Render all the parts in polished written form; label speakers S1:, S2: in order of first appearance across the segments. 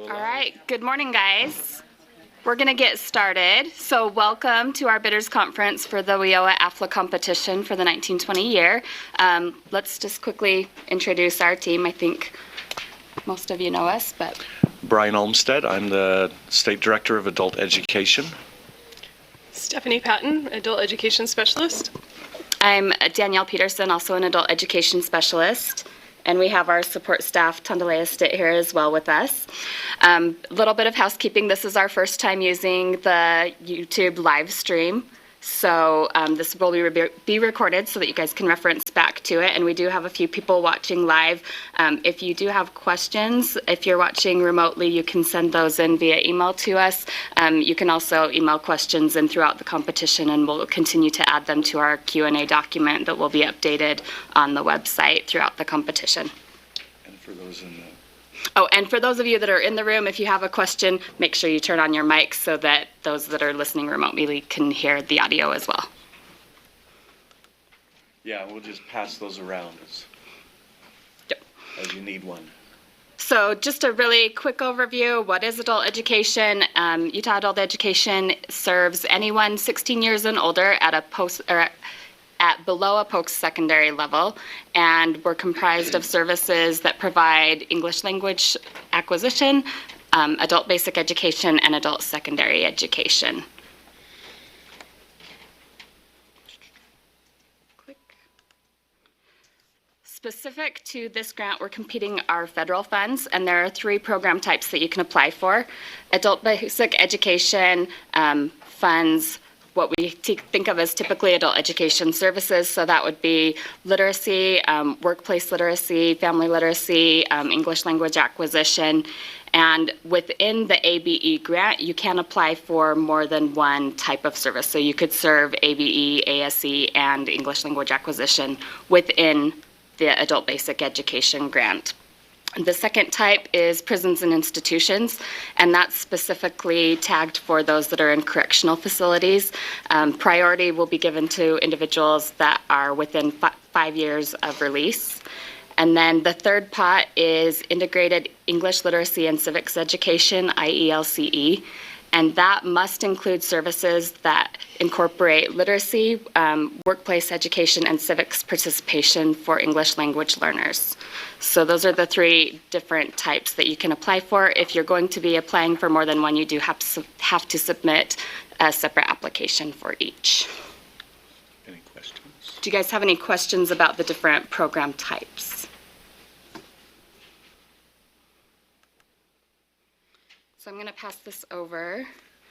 S1: All right, good morning, guys. We're going to get started. So welcome to our Bidders Conference for the WIOA AFLA competition for the 1920 year. Let's just quickly introduce our team. I think most of you know us, but...
S2: Brian Olmstead, I'm the State Director of Adult Education.
S3: Stephanie Patton, Adult Education Specialist.
S1: I'm Danielle Peterson, also an Adult Education Specialist. And we have our support staff, Tandalea Stitt, here as well with us. A little bit of housekeeping. This is our first time using the YouTube live stream. So this will be recorded so that you guys can reference back to it. And we do have a few people watching live. If you do have questions, if you're watching remotely, you can send those in via email to us. You can also email questions in throughout the competition, and we'll continue to add them to our Q&A document that will be updated on the website throughout the competition.
S2: And for those in the...
S1: Oh, and for those of you that are in the room, if you have a question, make sure you turn on your mic so that those that are listening remotely can hear the audio as well.
S2: Yeah, we'll just pass those around as you need one.
S1: So just a really quick overview, what is adult education? Utah Adult Education serves anyone 16 years and older at below a post-secondary level, and we're comprised of services that provide English language acquisition, adult basic education, and adult secondary education. Specific to this grant, we're competing our federal funds, and there are 3 program types that you can apply for. Adult basic education funds what we think of as typically adult education services. So that would be literacy, workplace literacy, family literacy, English language acquisition. And within the ABE grant, you can apply for more than one type of service. So you could serve ABE, ASE, and English language acquisition within the adult basic education grant. The second type is prisons and institutions, and that's specifically tagged for those that are in correctional facilities. Priority will be given to individuals that are within 5 years of release. And then the third pot is integrated English literacy and civics education, IELCE, and that must include services that incorporate literacy, workplace education, and civics participation for English language learners. So those are the 3 different types that you can apply for. If you're going to be applying for more than one, you do have to submit a separate application for each.
S2: Any questions?
S1: Do you guys have any questions about the different program types? So I'm going to pass this over.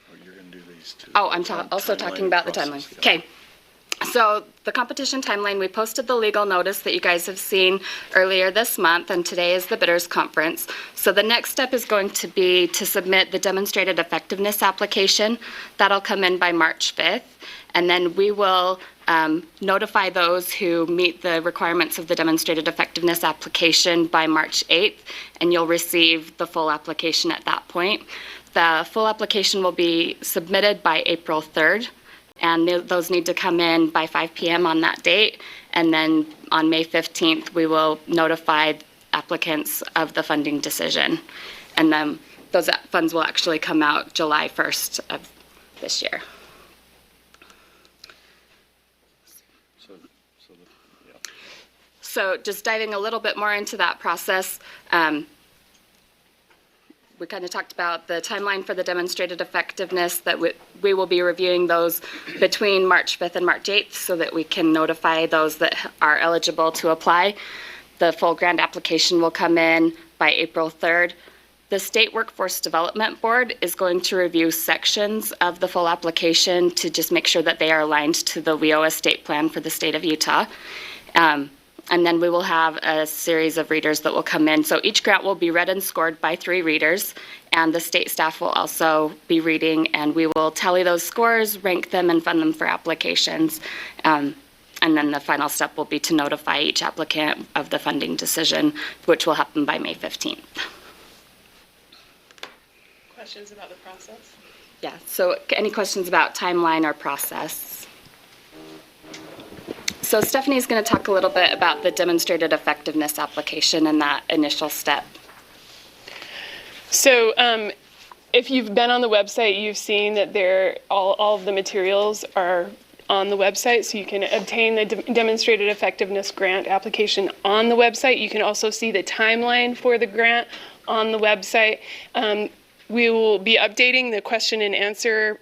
S2: Oh, you're going to do these two.
S1: Oh, I'm also talking about the timeline. Okay. So the competition timeline, we posted the legal notice that you guys have seen earlier this month, and today is the Bidders Conference. So the next step is going to be to submit the demonstrated effectiveness application. That'll come in by March 5th, and then we will notify those who meet the requirements of the demonstrated effectiveness application by March 8th, and you'll receive the full application at that point. The full application will be submitted by April 3rd. And those need to come in by 5 p.m. on that date. And then on May 15th, we will notify applicants of the funding decision. And then those funds will actually come out July 1st of this year. So just diving a little bit more into that process, we kind of talked about the timeline for the demonstrated effectiveness, that we will be reviewing those between March 5th and March 8th so that we can notify those that are eligible to apply. The full grant application will come in by April 3rd. The State Workforce Development Board is going to review sections of the full application to just make sure that they are aligned to the WIOA state plan for the state of Utah. And then we will have a series of readers that will come in. So each grant will be read and scored by 3 readers, and the state staff will also be reading, and we will tally those scores, rank them, and fund them for applications. And then the final step will be to notify each applicant of the funding decision, which will happen by May 15th.
S3: Questions about the process?
S1: Yeah, so any questions about timeline or process? So Stephanie's going to talk a little bit about the demonstrated effectiveness application and that initial step.
S3: So if you've been on the website, you've seen that all of the materials are on the website, so you can obtain the Demonstrated Effectiveness Grant application on the website. You can also see the timeline for the grant on the website. We will be updating the question and answer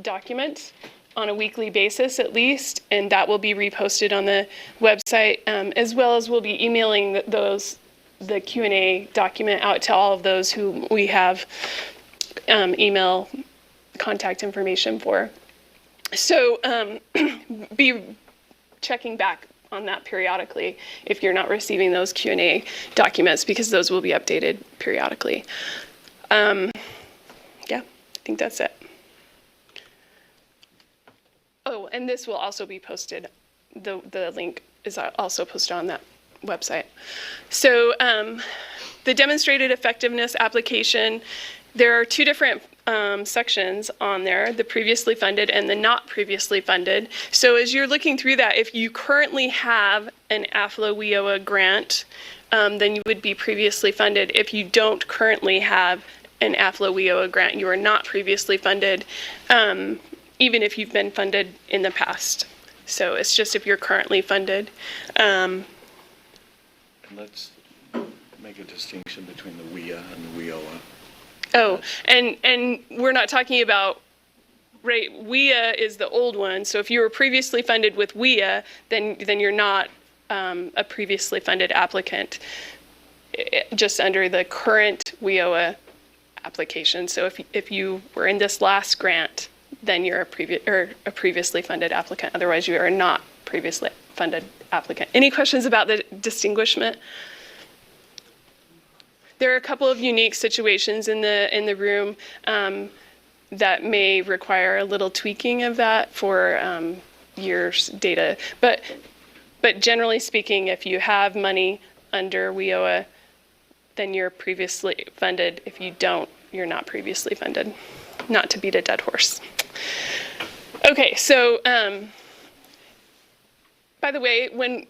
S3: document on a weekly basis at least, and that will be reposted on the website, as well as we'll be emailing the Q&A document out to all of those who we have email contact information for. So be checking back on that periodically if you're not receiving those Q&A documents, because those will be updated periodically. Yeah, I think that's it. Oh, and this will also be posted. The link is also posted on that website. So the Demonstrated Effectiveness application, there are two different sections on there, the previously funded and the not previously funded. So as you're looking through that, if you currently have an AFLA-WIOA grant, then you would be previously funded. If you don't currently have an AFLA-WIOA grant, you are not previously funded, even if you've been funded in the past. So it's just if you're currently funded.
S2: Let's make a distinction between the WIA and the WIOA.
S3: Oh, and we're not talking about, right, WIA is the old one. So if you were previously funded with WIA, then you're not a previously funded applicant, just under the current WIOA application. So if you were in this last grant, then you're a previously funded applicant. Otherwise, you are not previously funded applicant. Any questions about the distinguishment? There are a couple of unique situations in the room that may require a little tweaking of that for years data. But generally speaking, if you have money under WIOA, then you're previously funded. If you don't, you're not previously funded. Not to beat a dead horse. Okay, so by the way, when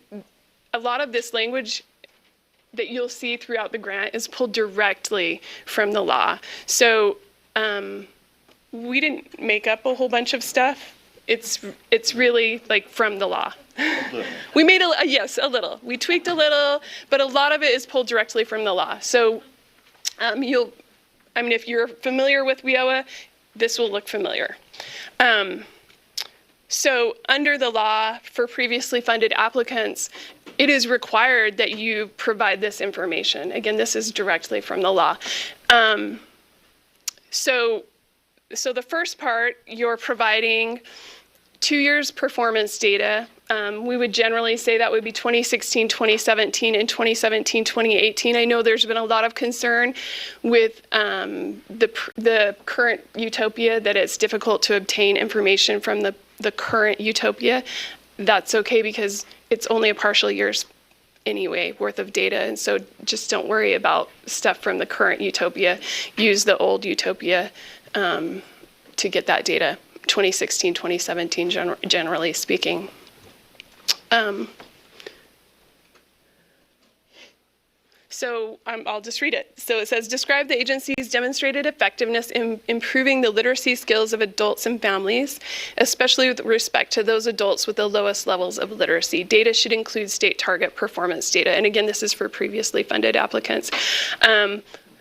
S3: a lot of this language that you'll see throughout the grant is pulled directly from the law. So we didn't make up a whole bunch of stuff. It's really like from the law. We made yes, a little. We tweaked a little, but a lot of it is pulled directly from the law. So if you're familiar with WIOA, this will look familiar. So under the law for previously funded applicants, it is required that you provide this information. Again, this is directly from the law. So the first part, you're providing 2 years performance data. We would generally say that would be 2016, 2017, and 2017, 2018. I know there's been a lot of concern with the current Utopia that it's difficult to obtain information from the current Utopia. That's okay because it's only a partial year's anyway worth of data, and so just don't worry about stuff from the current Utopia. Use the old Utopia to get that data, 2016, 2017, generally speaking. So I'll just read it. So it says, describe the agency's demonstrated effectiveness in improving the literacy skills of adults and families, especially with respect to those adults with the lowest levels of literacy. Data should include state target performance data. And again, this is for previously funded applicants.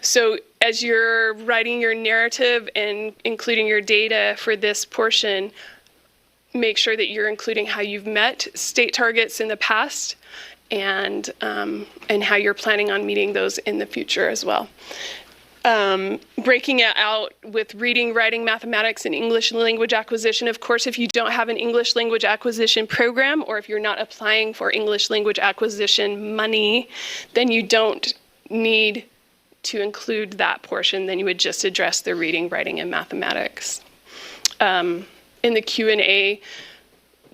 S3: So as you're writing your narrative and including your data for this portion, make sure that you're including how you've met state targets in the past and how you're planning on meeting those in the future as well. Breaking it out with reading, writing, mathematics, and English language acquisition. Of course, if you don't have an English language acquisition program, or if you're not applying for English language acquisition money, then you don't need to include that portion. Then you would just address the reading, writing, and mathematics. In the Q&A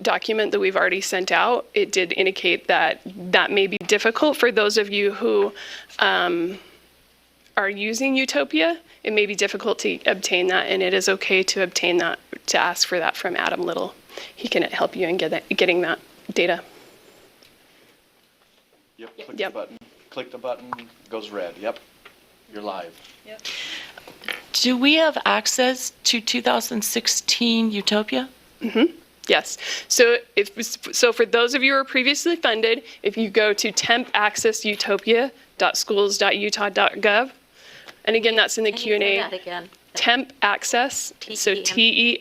S3: document that we've already sent out, it did indicate that that may be difficult for those of you who are using Utopia. It may be difficult to obtain that, and it is okay to obtain that, to ask for that from Adam Little. He can help you in getting that data.
S2: Yep, click the button. Click the button, goes red, yep. You're live.
S4: Do we have access to 2016 Utopia?
S3: Yes. So for those of you who are previously funded, if you go to tempaccessutopia.schools.utah.gov, and again, that's in the
S5: Can you say
S3: Q&A.
S5: that again?
S3: Temp Access, so
S5: Okay.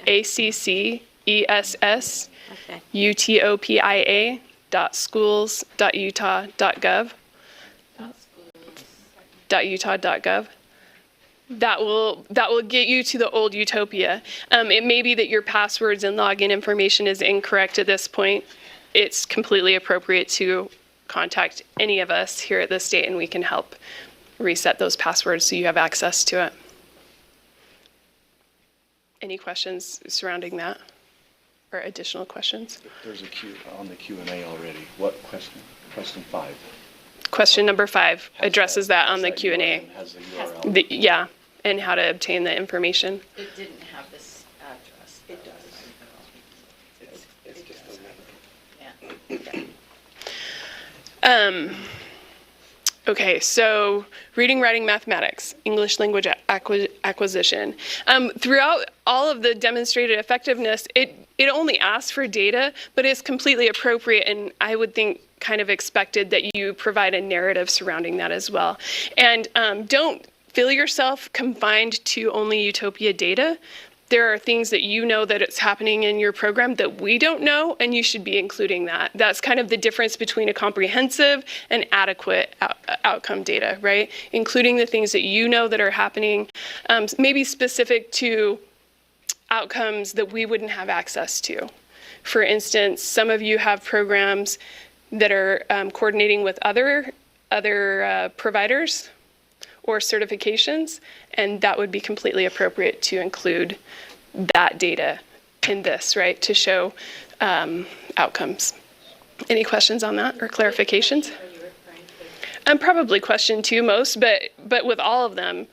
S3: TEMPACCESS
S5: Okay.
S3: UTOPIA.schools.utah.gov. .utah.gov. That will get you to the old Utopia. It may be that your passwords and login information is incorrect at this point. It's completely appropriate to contact any of us here at the state, and we can help reset those passwords so you have access to it. Any questions surrounding that, or additional questions?
S2: There's a Q on the Q&A already. What question? Question 5.
S3: Question number 5 addresses that on the Q&A.
S2: Has the URL.
S3: Yeah, and how to obtain the information.
S5: It didn't have this address. It does.
S3: Okay, so reading, writing, mathematics, English language acquisition. Throughout all of the demonstrated effectiveness, it only asks for data, but it's completely appropriate, and I would think kind of expected that you provide a narrative surrounding that as well. And don't feel yourself confined to only Utopia data. There are things that you know that it's happening in your program that we don't know, and you should be including that. That's kind of the difference between a comprehensive and adequate outcome data, right? Including the things that you know that are happening, maybe specific to outcomes that we wouldn't have access to. For instance, some of you have programs that are coordinating with other providers or certifications, and that would be completely appropriate to include that data in this, right, to show outcomes. Any questions on that or clarifications? Probably question 2 most, but with all of them,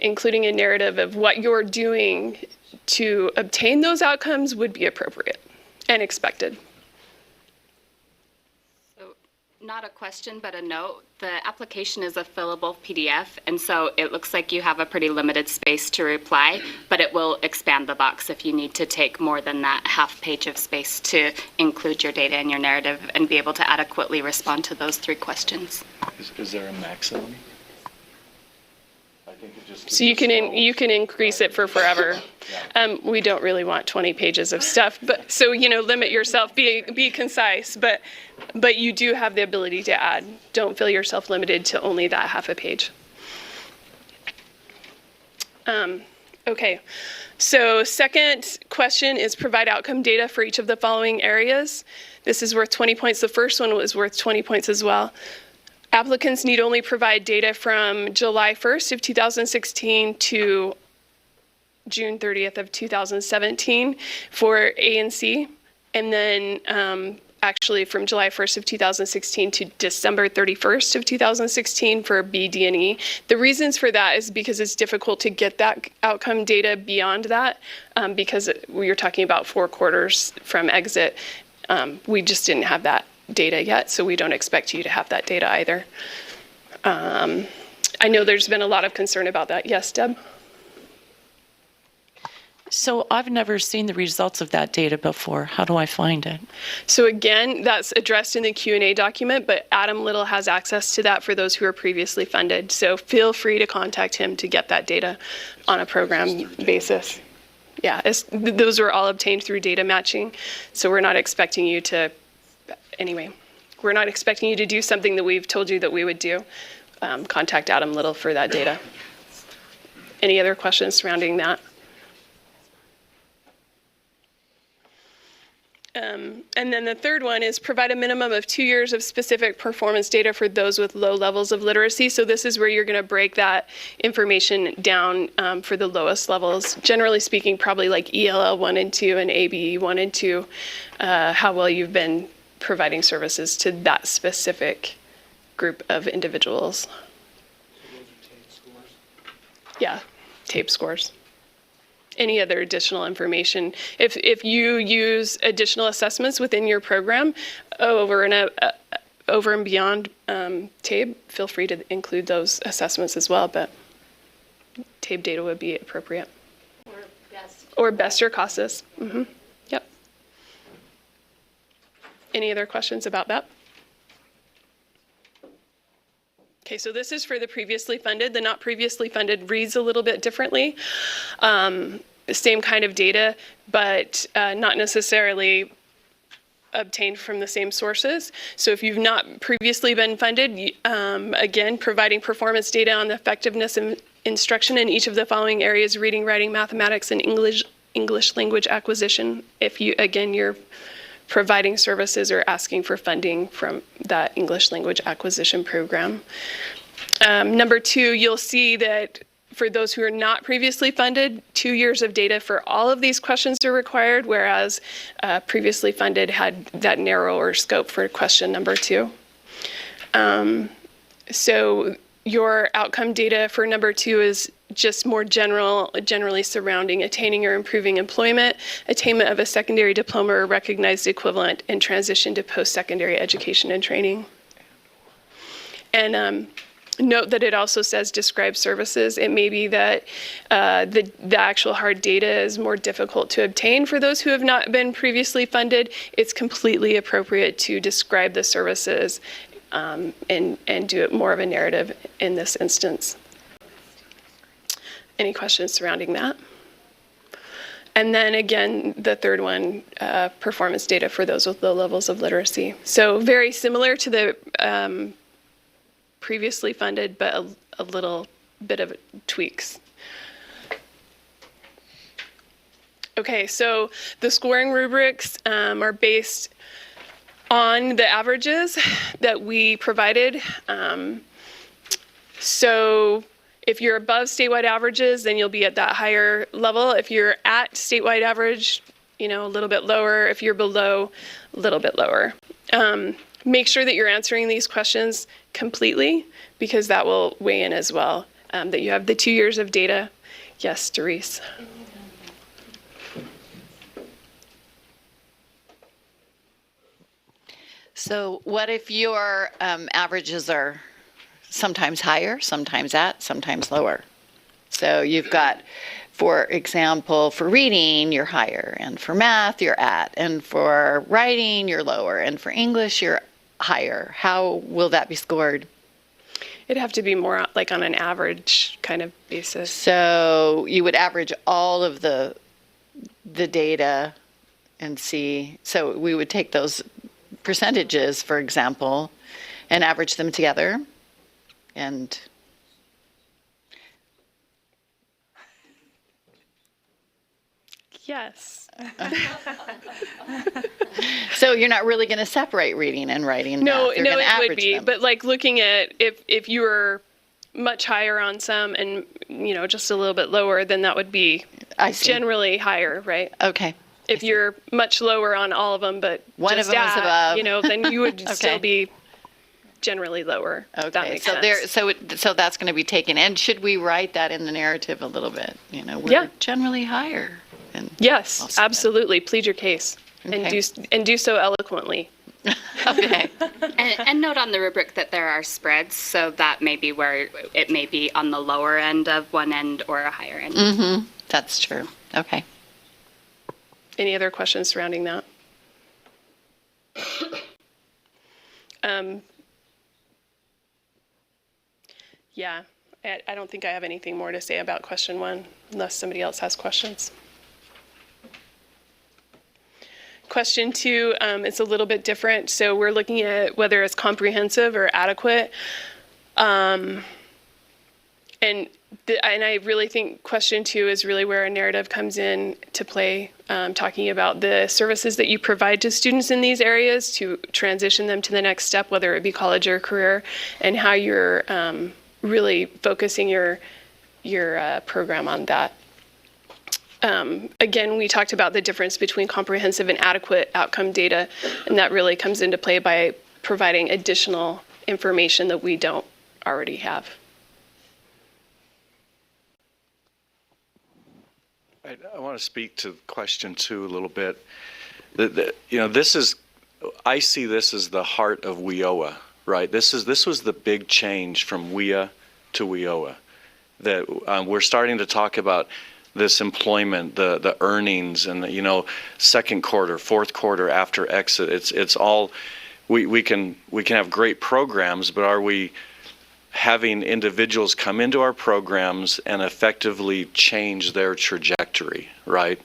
S3: including a narrative of what you're doing to obtain those outcomes would be appropriate and expected.
S1: Not a question, but a note. The application is a fillable PDF, and so it looks like you have a pretty limited space to reply, but it will expand the box if you need to take more than that half page of space to include your data in your narrative and be able to adequately respond to those 3 questions.
S2: Is there a maximum? I think it just.
S3: So you can increase it for forever. We don't really want 20 pages of stuff, but so limit yourself, be concise, but you do have the ability to add. Don't feel yourself limited to only that half a page. Okay, so second question is provide outcome data for each of the following areas. This is worth 20 points. The first one was worth 20 points as well. Applicants need only provide data from July 1st of 2016 to June 30th of 2017 for A and C, and then actually from July 1st of 2016 to December 31st of 2016 for B, D, and E. The reasons for that is because it's difficult to get that outcome data beyond that because we were talking about 4 quarters from exit. We just didn't have that data yet, so we don't expect you to have that data either. I know there's been a lot of concern about that. Yes, Deb?
S4: So I've never seen the results of that data before. How do I find it?
S3: So again, that's addressed in the Q&A document, but Adam Little has access to that for those who are previously funded. So feel free to contact him to get that data on a program basis. Yeah, those were all obtained through data matching. So we're not expecting you to, anyway, we're not expecting you to do something that we've told you that we would do. Contact Adam Little for that data. Any other questions surrounding that? And then the third one is provide a minimum of 2 years of specific performance data for those with low levels of literacy. So this is where you're going to break that information down for the lowest levels. Generally speaking, probably like ELL 1 and 2 and ABE 1 and 2, how well you've been providing services to that specific group of individuals.
S6: So those are TAPE scores?
S3: Yeah, TAPE scores. Any other additional information. If you use additional assessments within your program over and over and beyond TABE, feel free to include those assessments as well, but TABE data would be appropriate. Or best or CASAS. Yep. Any other questions about that? Okay, so this is for the previously funded. The not previously funded reads a little bit differently. The same kind of data, but not necessarily obtained from the same sources. So if you've not previously been funded, again, providing performance data on the effectiveness of instruction in each of the following areas: reading, writing, mathematics, and English language acquisition. If you, again, you're providing services or asking for funding from that English language acquisition program. Number 2, you'll see that for those who are not previously funded, 2 years of data for all of these questions are required, whereas previously funded had that narrower scope for question number 2. So your outcome data for number 2 is just more generally surrounding attaining or improving employment, attainment of a secondary diploma or recognized equivalent, and transition to post-secondary education and training. And note that it also says describe services. It may be that the actual hard data is more difficult to obtain for those who have not been previously funded. It's completely appropriate to describe the services and do it more of a narrative in this instance. Any questions surrounding that? And then again, the third one, performance data for those with low levels of literacy. So very similar to the previously funded, but a little bit of tweaks. Okay, so the scoring rubrics are based on the averages that we provided. So if you're above statewide averages, then you'll be at that higher level. If you're at statewide average, a little bit lower. If you're below, a little bit lower. Make sure that you're answering these questions completely, because that will weigh in as well. That you have the 2 years of data. Yes, Doris.
S7: So what if your averages are sometimes higher, sometimes lower? So you've got, for example, for reading, you're higher, and for math, you're at, and for writing, you're lower, and for English, you're higher. How will that be scored?
S3: It'd have to be more like on an average kind of basis.
S7: So you would average all of the data and see, so we would take those percentages, for example, and average them together. And
S3: yes.
S7: So you're not really going to separate reading and writing and
S3: No,
S7: math. You're
S3: no,
S7: going to
S3: it would
S7: average
S3: be.
S7: them.
S3: But like looking at if you were much higher on some and just a little bit lower, then that would be
S7: I see.
S3: generally higher, right?
S7: Okay.
S3: If you're much lower on all of them, but
S7: One
S3: just
S7: of them is above.
S3: then you would
S7: Okay.
S3: still be generally lower. If that
S7: Okay,
S3: makes
S7: so
S3: sense.
S7: so that's going to be taken. And should we write that in the narrative a little bit? We're
S3: Yeah.
S7: generally higher. And
S3: Yes,
S7: I'll see that.
S3: Absolutely. Plead your case
S7: Okay.
S3: and do so eloquently.
S7: Okay.
S1: And note on the rubric that there are spreads, so that may be where it may be on the lower end of one end or a higher end.
S7: That's true. Okay.
S3: Any other questions surrounding that? Yeah, I don't think I have anything more to say about question 1, unless somebody else has questions. Question 2, it's a little bit different. So we're looking at whether it's comprehensive or adequate. And I really think question 2 is really where a narrative comes in to play, talking about the services that you provide to students in these areas to transition them to the next step, whether it be college or career, and how you're really focusing your program on that. Again, we talked about the difference between comprehensive and adequate outcome data, and that really comes into play by providing additional information that we don't already have.
S2: I want to speak to question 2 a little bit. This is I see this as the heart of WIOA, right? This was the big change from WIA to WIOA. That we're starting to talk about this employment, the earnings, and the, second quarter, fourth quarter after exit. It's all we can have great programs, but are we having individuals come into our programs and effectively change their trajectory, right?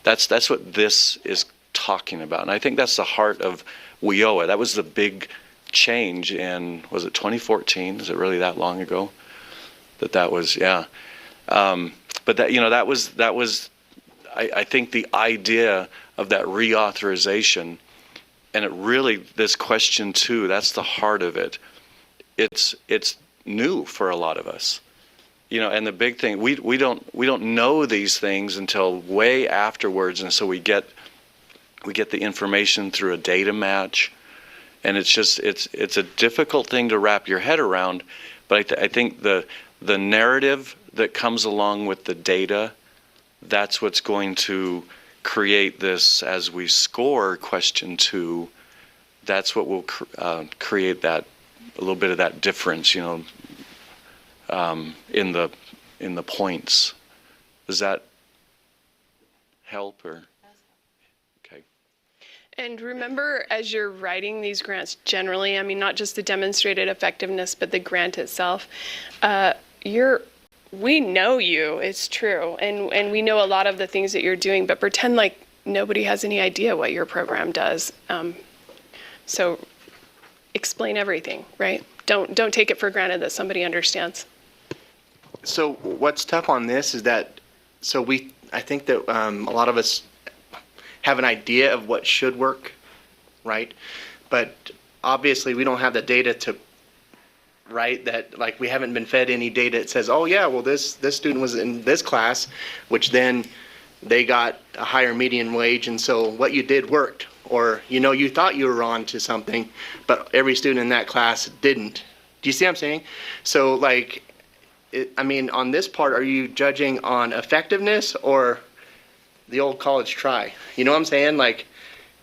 S2: That's what this is talking about. And I think that's the heart of WIOA. That was the big change in, was it 2014? Is it really that long ago? That was, yeah. But that was, I think the idea of that reauthorization, and it really, this question too, that's the heart of it. It's new for a lot of us. And the big thing, we don't know these things until way afterwards, and so we get the information through a data match, and it's a difficult thing to wrap your head around. But I think the narrative that comes along with the data, that's what's going to create this, as we score question 2, that's what will create that, a little bit of that difference, in the points. Does that help or? Okay.
S3: And remember, as you're writing these grants generally, I mean, not just the demonstrated effectiveness, but the grant itself, we know you, it's true, and we know a lot of the things that you're doing, but pretend like nobody has any idea what your program does. So explain everything, right? Don't take it for granted that somebody understands.
S6: So what's tough on this is that, I think that a lot of us have an idea of what should work, right? But obviously we don't have the data to, right? That, like, we haven't been fed any data that says, oh yeah, well this student was in this class, which then they got a higher median wage, and so what you did worked. Or, you thought you were on to something, but every student in that class didn't. Do you see what I'm saying? So, on this part, are you judging on effectiveness or the old college try? You know what I'm saying?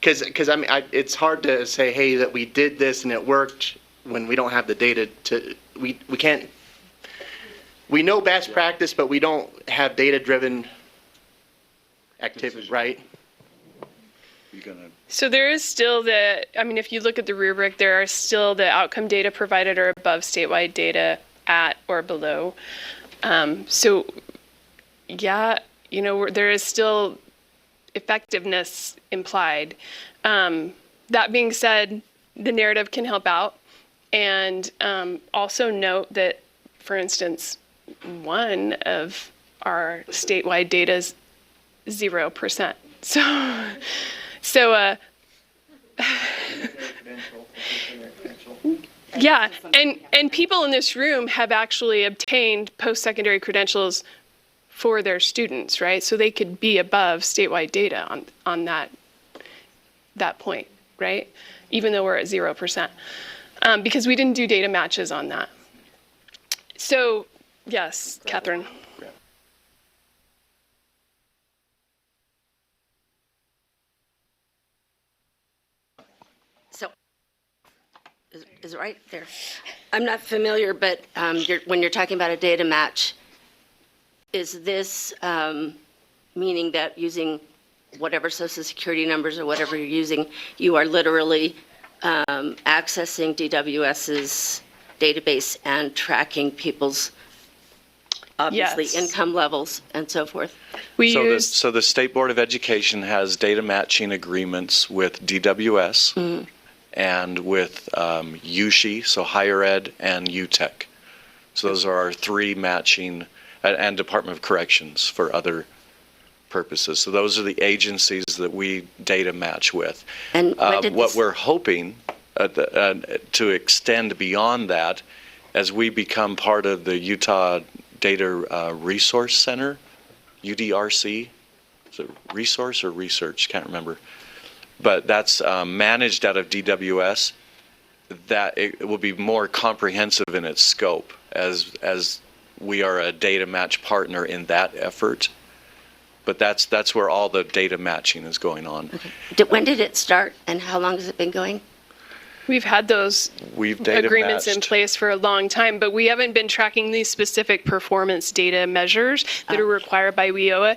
S6: Because it's hard to say, hey, that we did this and it worked when we don't have the data we can't. We know best practice, but we don't have data-driven activity, right?
S3: So there is still if you look at the rubric, there are still the outcome data provided are above statewide data at or below. So yeah, there is still effectiveness implied. That being said, the narrative can help out. And also note that, for instance, one of our statewide data is 0%. So yeah, and people in this room have actually obtained post-secondary credentials for their students, right? So they could be above statewide data on that point, right? Even though we're at 0%, because we didn't do data matches on that. So yes, Catherine.
S8: Is it right there? I'm not familiar, but when you're talking about a data match, is this meaning that using whatever social security numbers or whatever you're using, you are literally accessing DWS's database and tracking people's obviously income levels and so forth?
S2: So the State Board of Education has data matching agreements with DWS. And with USHE, so higher ed, and UTEC. So those are our 3 matching, and Department of Corrections for other purposes. So those are the agencies that we data match with.
S8: And
S2: what we're hoping to extend beyond that, as we become part of the Utah Data Resource Center, UDRC, is it resource or research? Can't remember. But that's managed out of DWS, that it will be more comprehensive in its scope as we are a data match partner in that effort. But that's where all the data matching is going on.
S8: When did it start and how long has it been going?
S3: We've had those
S2: We've data
S3: agreements in
S2: matched.
S3: place for a long time, but we haven't been tracking these specific performance data measures that are required by WIOA.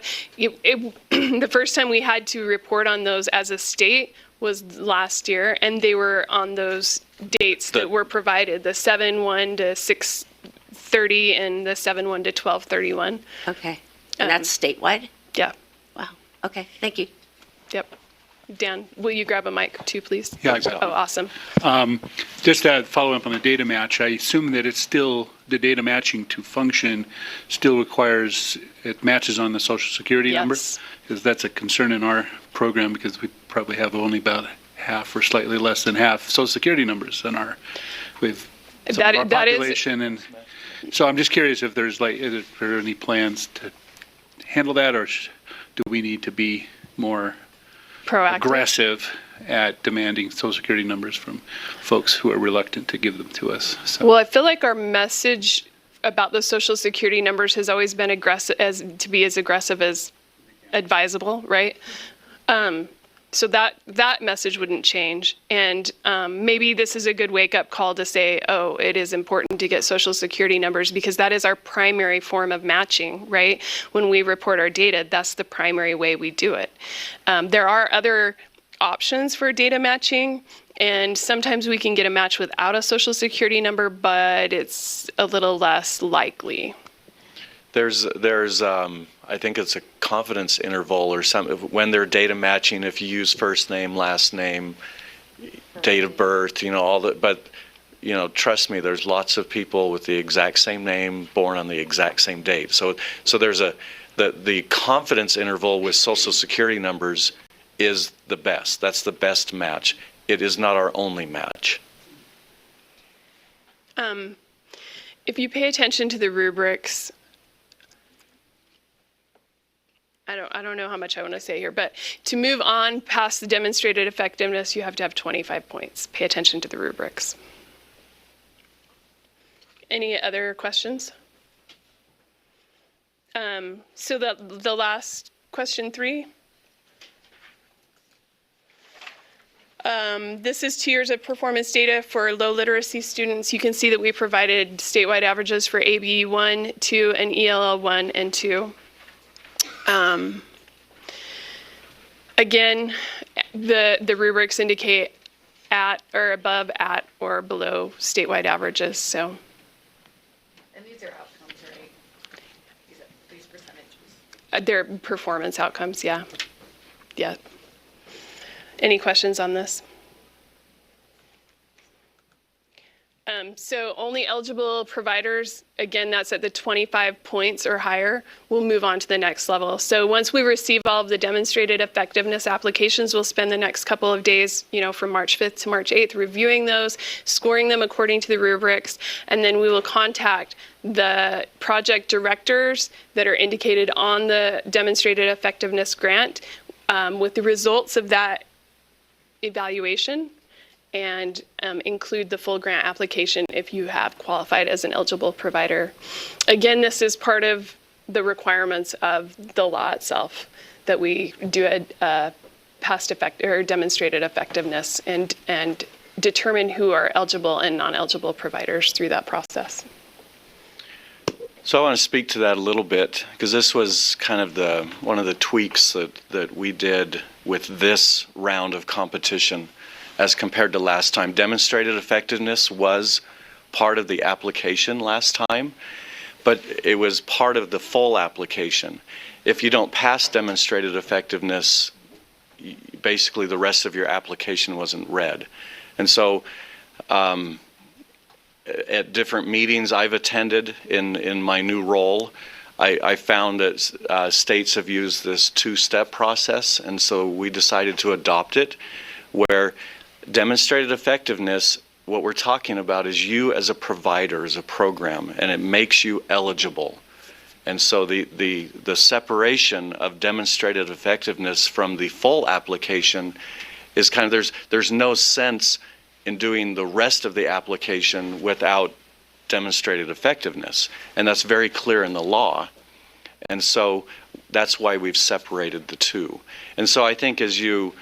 S3: The first time we had to report on those as a state was last year, and they were on those dates that were provided, the 7/1 to 6/30 and the 7/1 to 12/31.
S8: Okay. And that's statewide?
S3: Yeah,
S8: Wow. Okay, thank you.
S3: yep. Dan, will you grab a mic too, please?
S9: Yeah, I got it.
S3: Oh, awesome.
S9: Just to follow up on the data match, I assume that it's still, the data matching to function still requires, it matches on the social security number?
S3: Yes.
S9: Because that's a concern in our program, because we probably have only about half or slightly less than half social security numbers in our, with some of our
S3: That is-
S9: population. And so I'm just curious if there's like, is there any plans to handle that, or do we need to be more
S3: Proactive.
S9: aggressive at demanding social security numbers from folks who are reluctant to give them to us? So,
S3: Well, I feel like our message about the social security numbers has always been aggressive, as to be as aggressive as advisable, right? So that message wouldn't change. And maybe this is a good wake-up call to say, oh, it is important to get social security numbers, because that is our primary form of matching, right? When we report our data, that's the primary way we do it. There are other options for data matching, and sometimes we can get a match without a social security number, but it's a little less likely.
S2: There's I think it's a confidence interval or something. When they're data matching, if you use first name, last name, date of birth, all that. But, trust me, there's lots of people with the exact same name, born on the exact same date. So there's the confidence interval with social security numbers is the best. That's the best match. It is not our only match.
S3: If you pay attention to the rubrics, I don't know how much I want to say here, but to move on past the demonstrated effectiveness, you have to have 25 points. Pay attention to the rubrics. Any other questions? So the last question 3. This is 2 years of performance data for low literacy students. You can see that we provided statewide averages for ABE 1, 2, and ELL 1 and 2. Again, the rubrics indicate at or above, at or below statewide averages. So,
S7: And these are outcomes, right? These percentages.
S3: they're performance outcomes. Yeah. Any questions on this? So only eligible providers, again, that's at the 25 points or higher, will move on to the next level. So once we receive all of the demonstrated effectiveness applications, we'll spend the next couple of days, from March 5th to March 8th, reviewing those, scoring them according to the rubrics, and then we will contact the project directors that are indicated on the demonstrated effectiveness grant with the results of that evaluation, and include the full grant application if you have qualified as an eligible provider. Again, this is part of the requirements of the law itself, that we do a past effect or demonstrated effectiveness and determine who are eligible and non-eligible providers through that process.
S2: So I want to speak to that a little bit, because this was kind of one of the tweaks that we did with this round of competition as compared to last time. Demonstrated effectiveness was part of the application last time, but it was part of the full application. If you don't pass demonstrated effectiveness, basically the rest of your application wasn't read. And so at different meetings I've attended in my new role, I found that states have used this two-step process, and so we decided to adopt it, where demonstrated effectiveness, what we're talking about is you as a provider, as a program, and it makes you eligible. And so the separation of demonstrated effectiveness from the full application is kind of, there's no sense in doing the rest of the application without demonstrated effectiveness. And that's very clear in the law. And so That's why we've separated the two. And so I think as you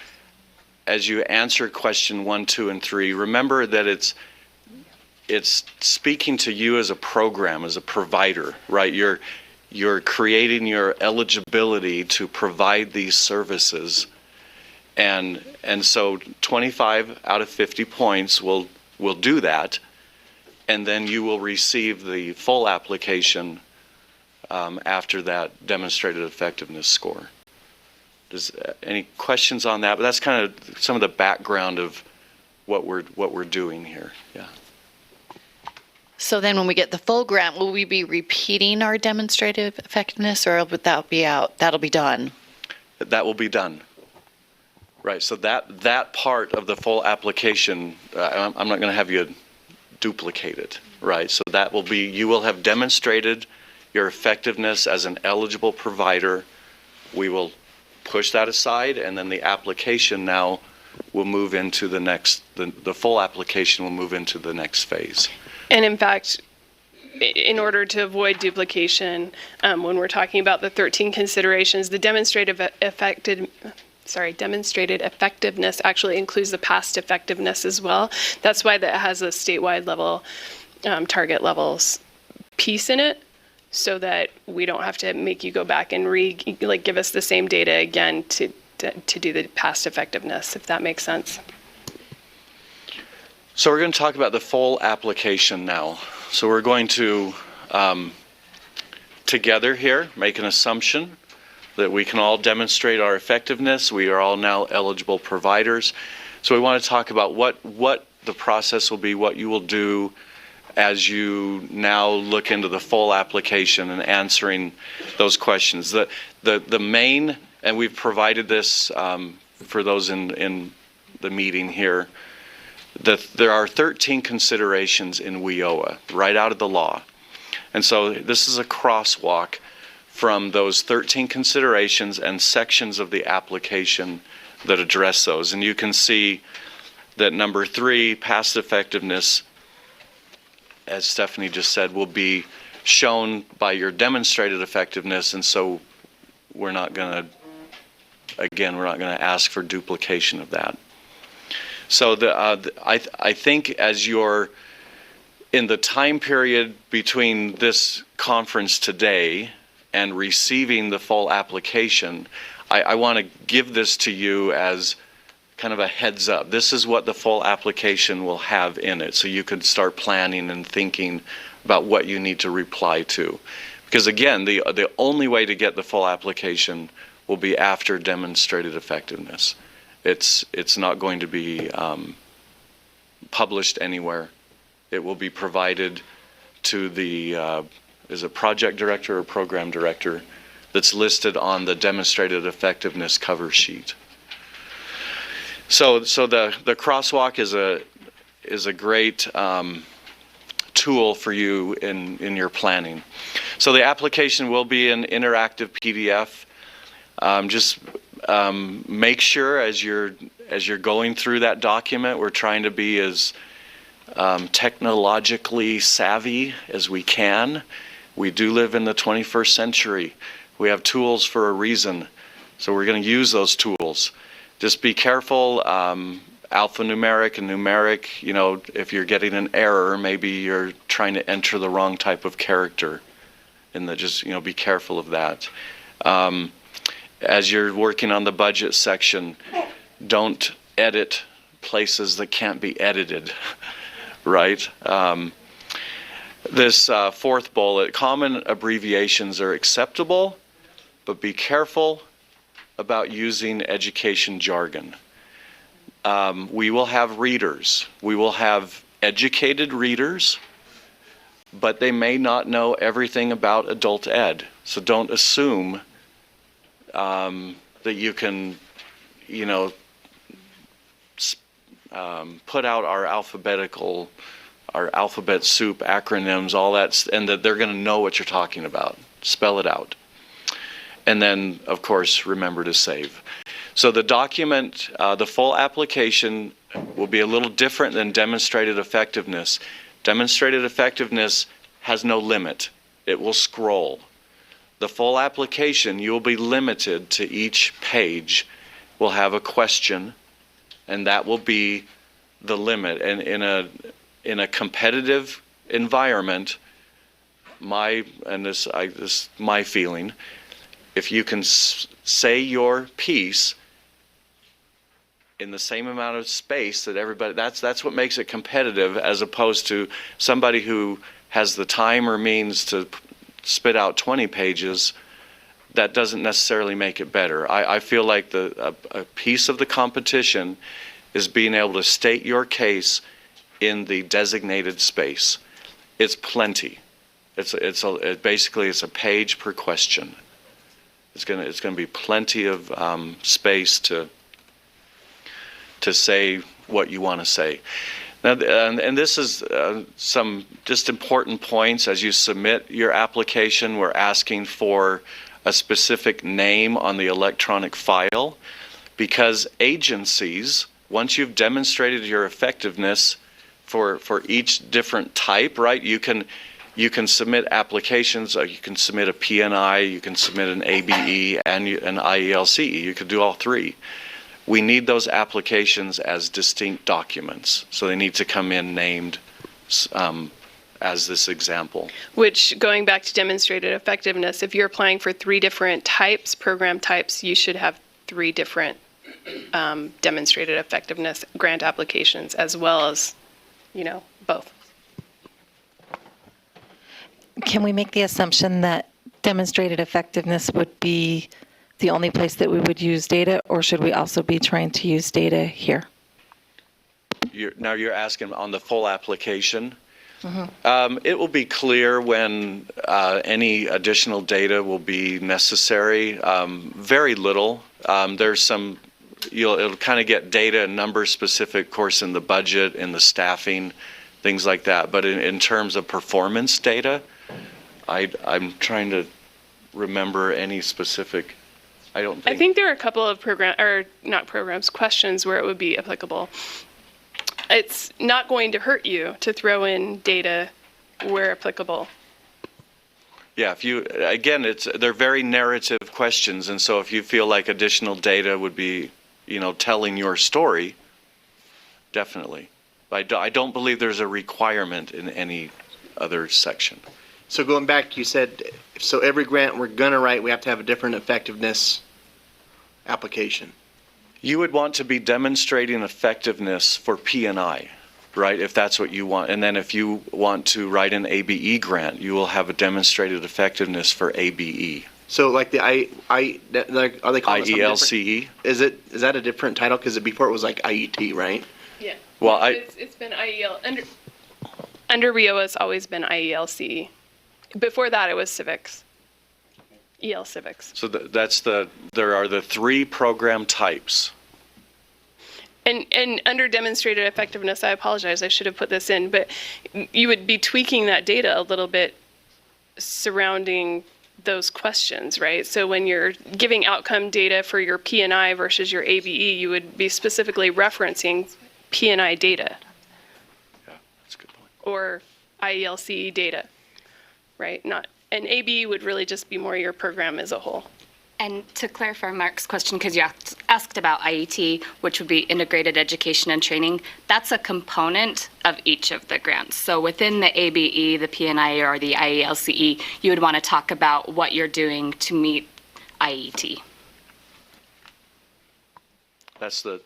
S2: answer question 1, 2, and 3, remember that it's speaking to you as a program, as a provider, right? You're creating your eligibility to provide these services. And so 25 out of 50 points will do that. And then you will receive the full application after that demonstrated effectiveness score. Does any questions on that? But that's kind of some of the background of what we're doing here. Yeah.
S7: So then when we get the full grant, will we be repeating our demonstrative effectiveness, or would that be out? That'll be done.
S2: That will be done. Right. So that part of the full application, I'm not going to have you duplicate it. Right. So that will be, you will have demonstrated your effectiveness as an eligible provider. We will push that aside, and then the application now will move into the next, the full application will move into the next phase.
S3: And in fact, in order to avoid duplication, when we're talking about the 13 considerations, the demonstrated effectiveness actually includes the past effectiveness as well. That's why that has a statewide level, target levels piece in it, so that we don't have to make you go back and give us the same data again to do the past effectiveness, if that makes sense.
S2: So we're going to talk about the full application now. So we're going to, together here, make an assumption that we can all demonstrate our effectiveness. We are all now eligible providers. So we want to talk about what the process will be, what you will do as you now look into the full application and answering those questions. The main, and we've provided this for those in the meeting here, there are 13 considerations in WIOA, right out of the law. And so this is a crosswalk from those 13 considerations and sections of the application that address those. And you can see that number 3, past effectiveness, as Stephanie just said, will be shown by your demonstrated effectiveness. And so we're not going to ask for duplication of that. So I think as you're in the time period between this conference today and receiving the full application, I want to give this to you as kind of a heads up. This is what the full application will have in it, so you could start planning and thinking about what you need to reply to. Because again, the only way to get the full application will be after demonstrated effectiveness. It's not going to be published anywhere. It will be provided to the is a project director or program director that's listed on the demonstrated effectiveness cover sheet. So the crosswalk is a great tool for you in your planning. So the application will be an interactive PDF. Just make sure as you're going through that document, we're trying to be as technologically savvy as we can. We do live in the 21st century. We have tools for a reason, so we're going to use those tools. Just be careful, alphanumeric and numeric, if you're getting an error, maybe you're trying to enter the wrong type of character. And just, be careful of that. As you're working on the budget section, don't edit places that can't be edited, right? This fourth bullet, common abbreviations are acceptable, but be careful about using education jargon. We will have readers. We will have educated readers, but they may not know everything about adult ed. So don't assume that you can, put out our alphabet soup acronyms, all that, and that they're going to know what you're talking about. Spell it out. And then, of course, remember to save. So the document, the full application will be a little different than demonstrated effectiveness. Demonstrated effectiveness has no limit. It will scroll. The full application, you'll be limited to each page will have a question, and that will be the limit. And in a competitive environment, my feeling, if you can say your piece in the same amount of space that everybody, that's what makes it competitive, as opposed to somebody who has the time or means to spit out 20 pages. That doesn't necessarily make it better. I feel like a piece of the competition is being able to state your case in the designated space. It's plenty. Basically it's a page per question. It's gonna be plenty of space to say what you want to say. Now, and this is some just important points as you submit your application. We're asking for a specific name on the electronic file, because agencies, once you've demonstrated your effectiveness for each different type, right? You can submit applications. You can submit a PNI, you can submit an ABE, and an IELCE. You could do all three. We need those applications as distinct documents, so they need to come in named as this example.
S3: Which, going back to demonstrated effectiveness, if you're applying for 3 different types, program types, you should have 3 different demonstrated effectiveness grant applications, as well as, both.
S10: Can we make the assumption that demonstrated effectiveness would be the only place that we would use data, or should we also be trying to use data here?
S2: Now you're asking on the full application. It will be clear when any additional data will be necessary. Very little. There's some, it'll kind of get data and number specific, of course, in the budget, in the staffing, things like that. But in terms of performance data, I'm trying to remember any specific. I think
S3: there are a couple of questions where it would be applicable. It's not going to hurt you to throw in data where applicable.
S2: Yeah, they're very narrative questions, and so if you feel like additional data would be, telling your story, definitely. I don't believe there's a requirement in any other section.
S6: So going back, you said, so every grant we're going to write, we have to have a different effectiveness application.
S2: You would want to be demonstrating effectiveness for P&I, right, if that's what you want. And then if you want to write an ABE grant, you will have a demonstrated effectiveness for ABE.
S6: So like the are they calling it something
S2: IELCE?
S6: different? Is that a different title? Because before it was like IET, right?
S3: Yeah.
S2: Well,
S3: it's been IEL under WIOA. It's always been IELCE. Before that, it was civics. EL civics.
S2: So there are the 3 program types.
S3: And under demonstrated effectiveness, I apologize, I should have put this in, but you would be tweaking that data a little bit surrounding those questions, right? So when you're giving outcome data for your P&I versus your ABE, you would be specifically referencing P&I data.
S2: Yeah, that's a good point.
S3: Or IELCE data, right? And ABE would really just be more your program as a whole.
S1: And to clarify Mark's question, because you asked about IET, which would be Integrated Education and Training, that's a component of each of the grants. So within the ABE, the PNI, or the IELCE, you would want to talk about what you're doing to meet IET.
S2: That's the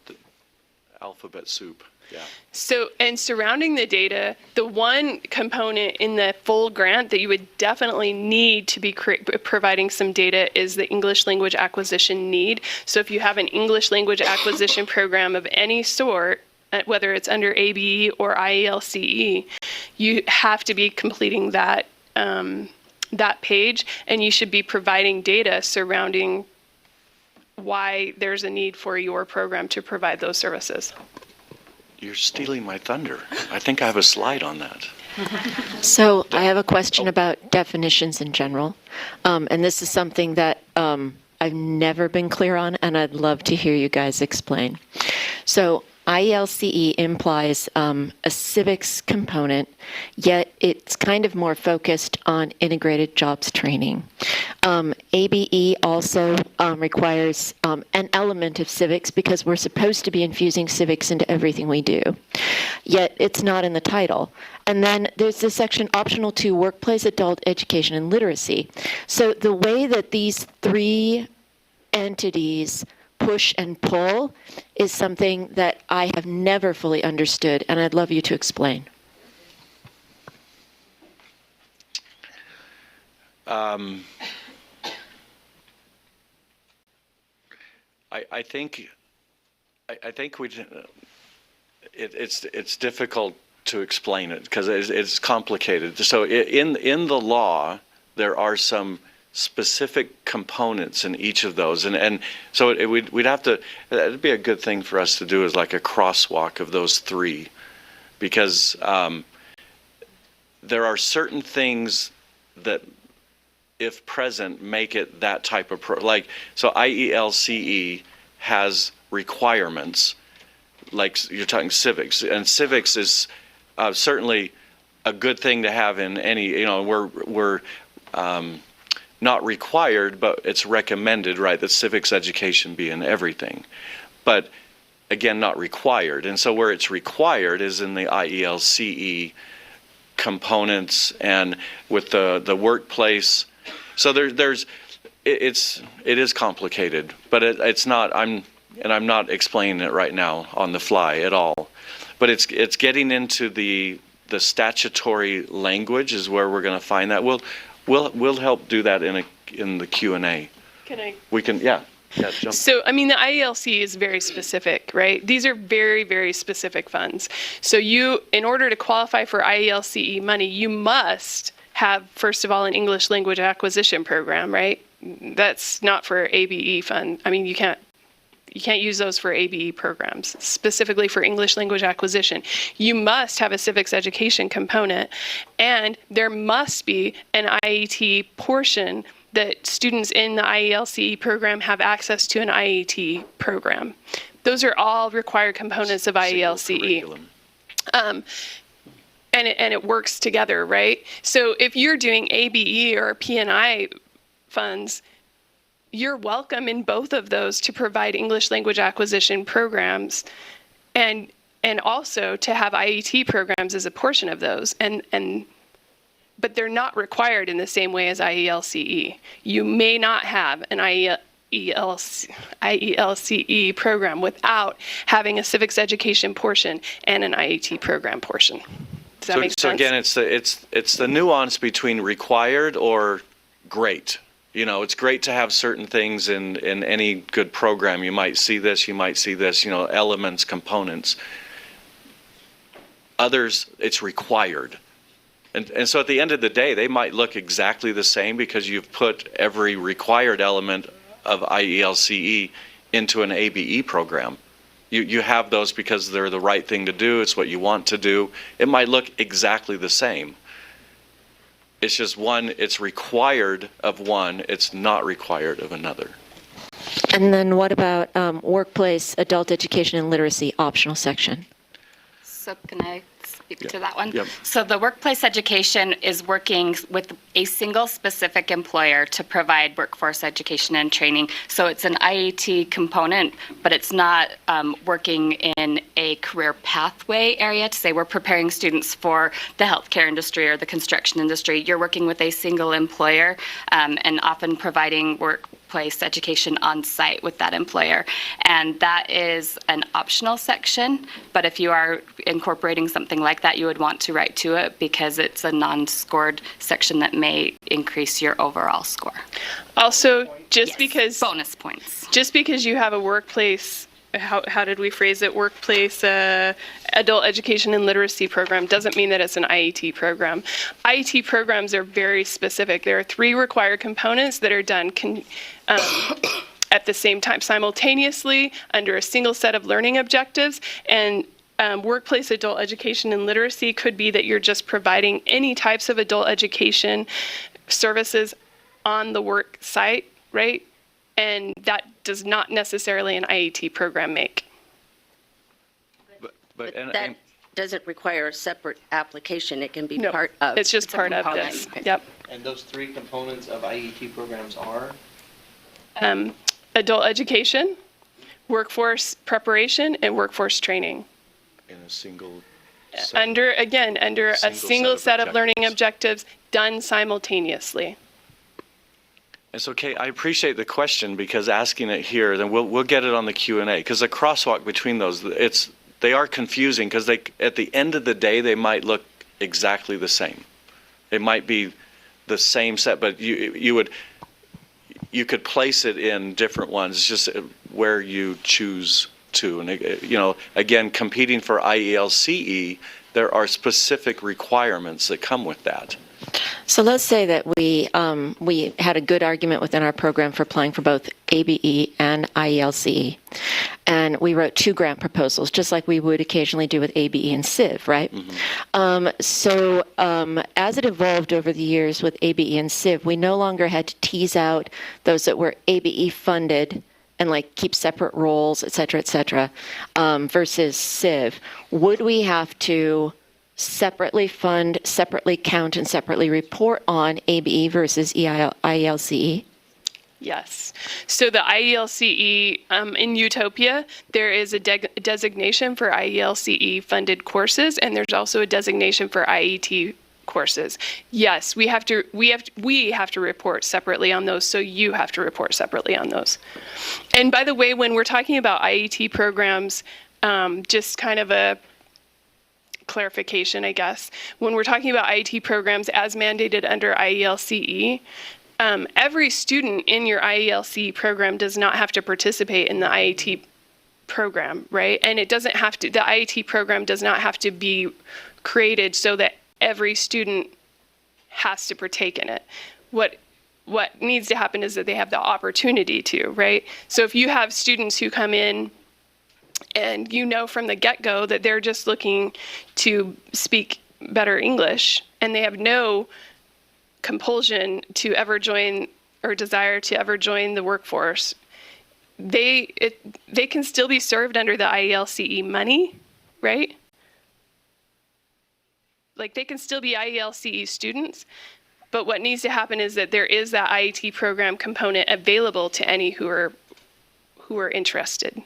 S2: alphabet soup. Yeah.
S3: So, and surrounding the data, the one component in the full grant that you would definitely need to be providing some data is the English language acquisition need. So if you have an English language acquisition program of any sort, whether it's under ABE or IELCE, you have to be completing that page, and you should be providing data surrounding why there's a need for your program to provide those services.
S2: You're stealing my thunder. I think I have a slide on that.
S11: So I have a question about definitions in general. And this is something that I've never been clear on, and I'd love to hear you guys explain. So IELCE implies a civics component, yet it's kind of more focused on integrated jobs training. ABE also requires an element of civics because we're supposed to be infusing civics into everything we do, yet it's not in the title. And then there's this section, optional 2, workplace, adult education, and literacy. So the way that these three entities push and pull is something that I have never fully understood, and I'd love you to explain.
S2: I think it's difficult to explain it because it's complicated. So in the law, there are some specific components in each of those, and so we'd have to. It'd be a good thing for us to do is like a crosswalk of those three, because there are certain things that, if present, make it that type of like. So IELCE has requirements, like you're talking civics, and civics is certainly a good thing to have in any. We're not required, but it's recommended, right, that civics education be in everything. But again, not required. And so where it's required is in the IELCE components and with the workplace. So it is complicated, but it's not. I'm not explaining it right now on the fly at all. But it's getting into the statutory language is where we're going to find that. We'll help do that in the Q&A.
S3: Can I?
S2: We can, yeah, jump.
S3: So, I mean, the IELC is very specific, right? These are very, very specific funds. So in order to qualify for IELCE money, you must have, first of all, an English language acquisition program, right? That's not for ABE fund. I mean, you can't use those for ABE programs, specifically for English language acquisition. You must have a civics education component, and there must be an IET portion that students in the IELCE program have access to an IET program. Those are all required components of IELCE. And it works together, right? So if you're doing ABE or P&I funds, you're welcome in both of those to provide English language acquisition programs and also to have IET programs as a portion of those. But they're not required in the same way as IELCE. You may not have an IELCE program without having a civics education portion and an IET program portion. Does that make sense?
S2: So again, it's the nuance between required or great. It's great to have certain things in any good program. You might see this, elements, components. Others, it's required. And so at the end of the day, they might look exactly the same because you've put every required element of IELCE into an ABE program. You have those because they're the right thing to do. It's what you want to do. It might look exactly the same. It's just one, it's required of one, it's not required of another.
S11: And then what about workplace, adult education, and literacy optional section?
S1: So can I speak to that one?
S2: Yep.
S1: So the workplace education is working with a single specific employer to provide workforce education and training. So it's an IET component, but it's not working in a career pathway area to say we're preparing students for the healthcare industry or the construction industry. You're working with a single employer and often providing workplace education on site with that employer. And that is an optional section, but if you are incorporating something like that, you would want to write to it because it's a non-scored section that may increase your overall score.
S3: Also, because
S1: bonus points.
S3: Just because you have a workplace, how did we phrase it? Workplace adult education and literacy program doesn't mean that it's an IET program. IET programs are very specific. There are 3 required components that are done at the same time, simultaneously, under a single set of learning objectives. And workplace adult education and literacy could be that you're just providing any types of adult education services on the work site, right? And that does not necessarily an IET program make.
S2: But,
S8: That doesn't require a separate application. It can be
S3: No,
S8: part of.
S3: it's just part of
S1: component.
S3: this. Yep.
S6: And those three components of IET programs are?
S3: Adult education, workforce preparation, and workforce training.
S2: in a single
S3: Under a single set of learning
S2: objectives.
S3: objectives done simultaneously.
S2: And so, Kate, I appreciate the question, because asking it here, then we'll get it on the Q&A, because the crosswalk between those, they are confusing, because at the end of the day, they might look exactly the same. It might be the same set, but you could place it in different ones. It's just where you choose to. And again, competing for IELCE, there are specific requirements that come with that.
S11: So let's say that we had a good argument within our program for applying for both ABE and IELCE. And we wrote 2 grant proposals, just like we would occasionally do with ABE and CIV, right?
S2: Mm-hmm.
S11: So as it evolved over the years with ABE and CIV, we no longer had to tease out those that were ABE funded and keep separate roles, et cetera, versus CIV. Would we have to separately fund, separately count, and separately report on ABE versus IELCE?
S3: Yes. So the IELCE in Utopia, there is a designation for IELCE funded courses, and there's also a designation for IET courses. Yes, we have to report separately on those, so you have to report separately on those. And by the way, when we're talking about IET programs, just kind of a clarification, I guess. When we're talking about IET programs as mandated under IELCE, every student in your IELCE program does not have to participate in the IET program, right? And the IET program does not have to be created so that every student has to partake in it. What needs to happen is that they have the opportunity to, right? So if you have students who come in and from the get-go that they're just looking to speak better English, and they have no compulsion to ever join or desire to ever join the workforce, they can still be served under the IELCE money, right? They can still be IELCE students, but what needs to happen is that there is that IET program component available to any who are interested.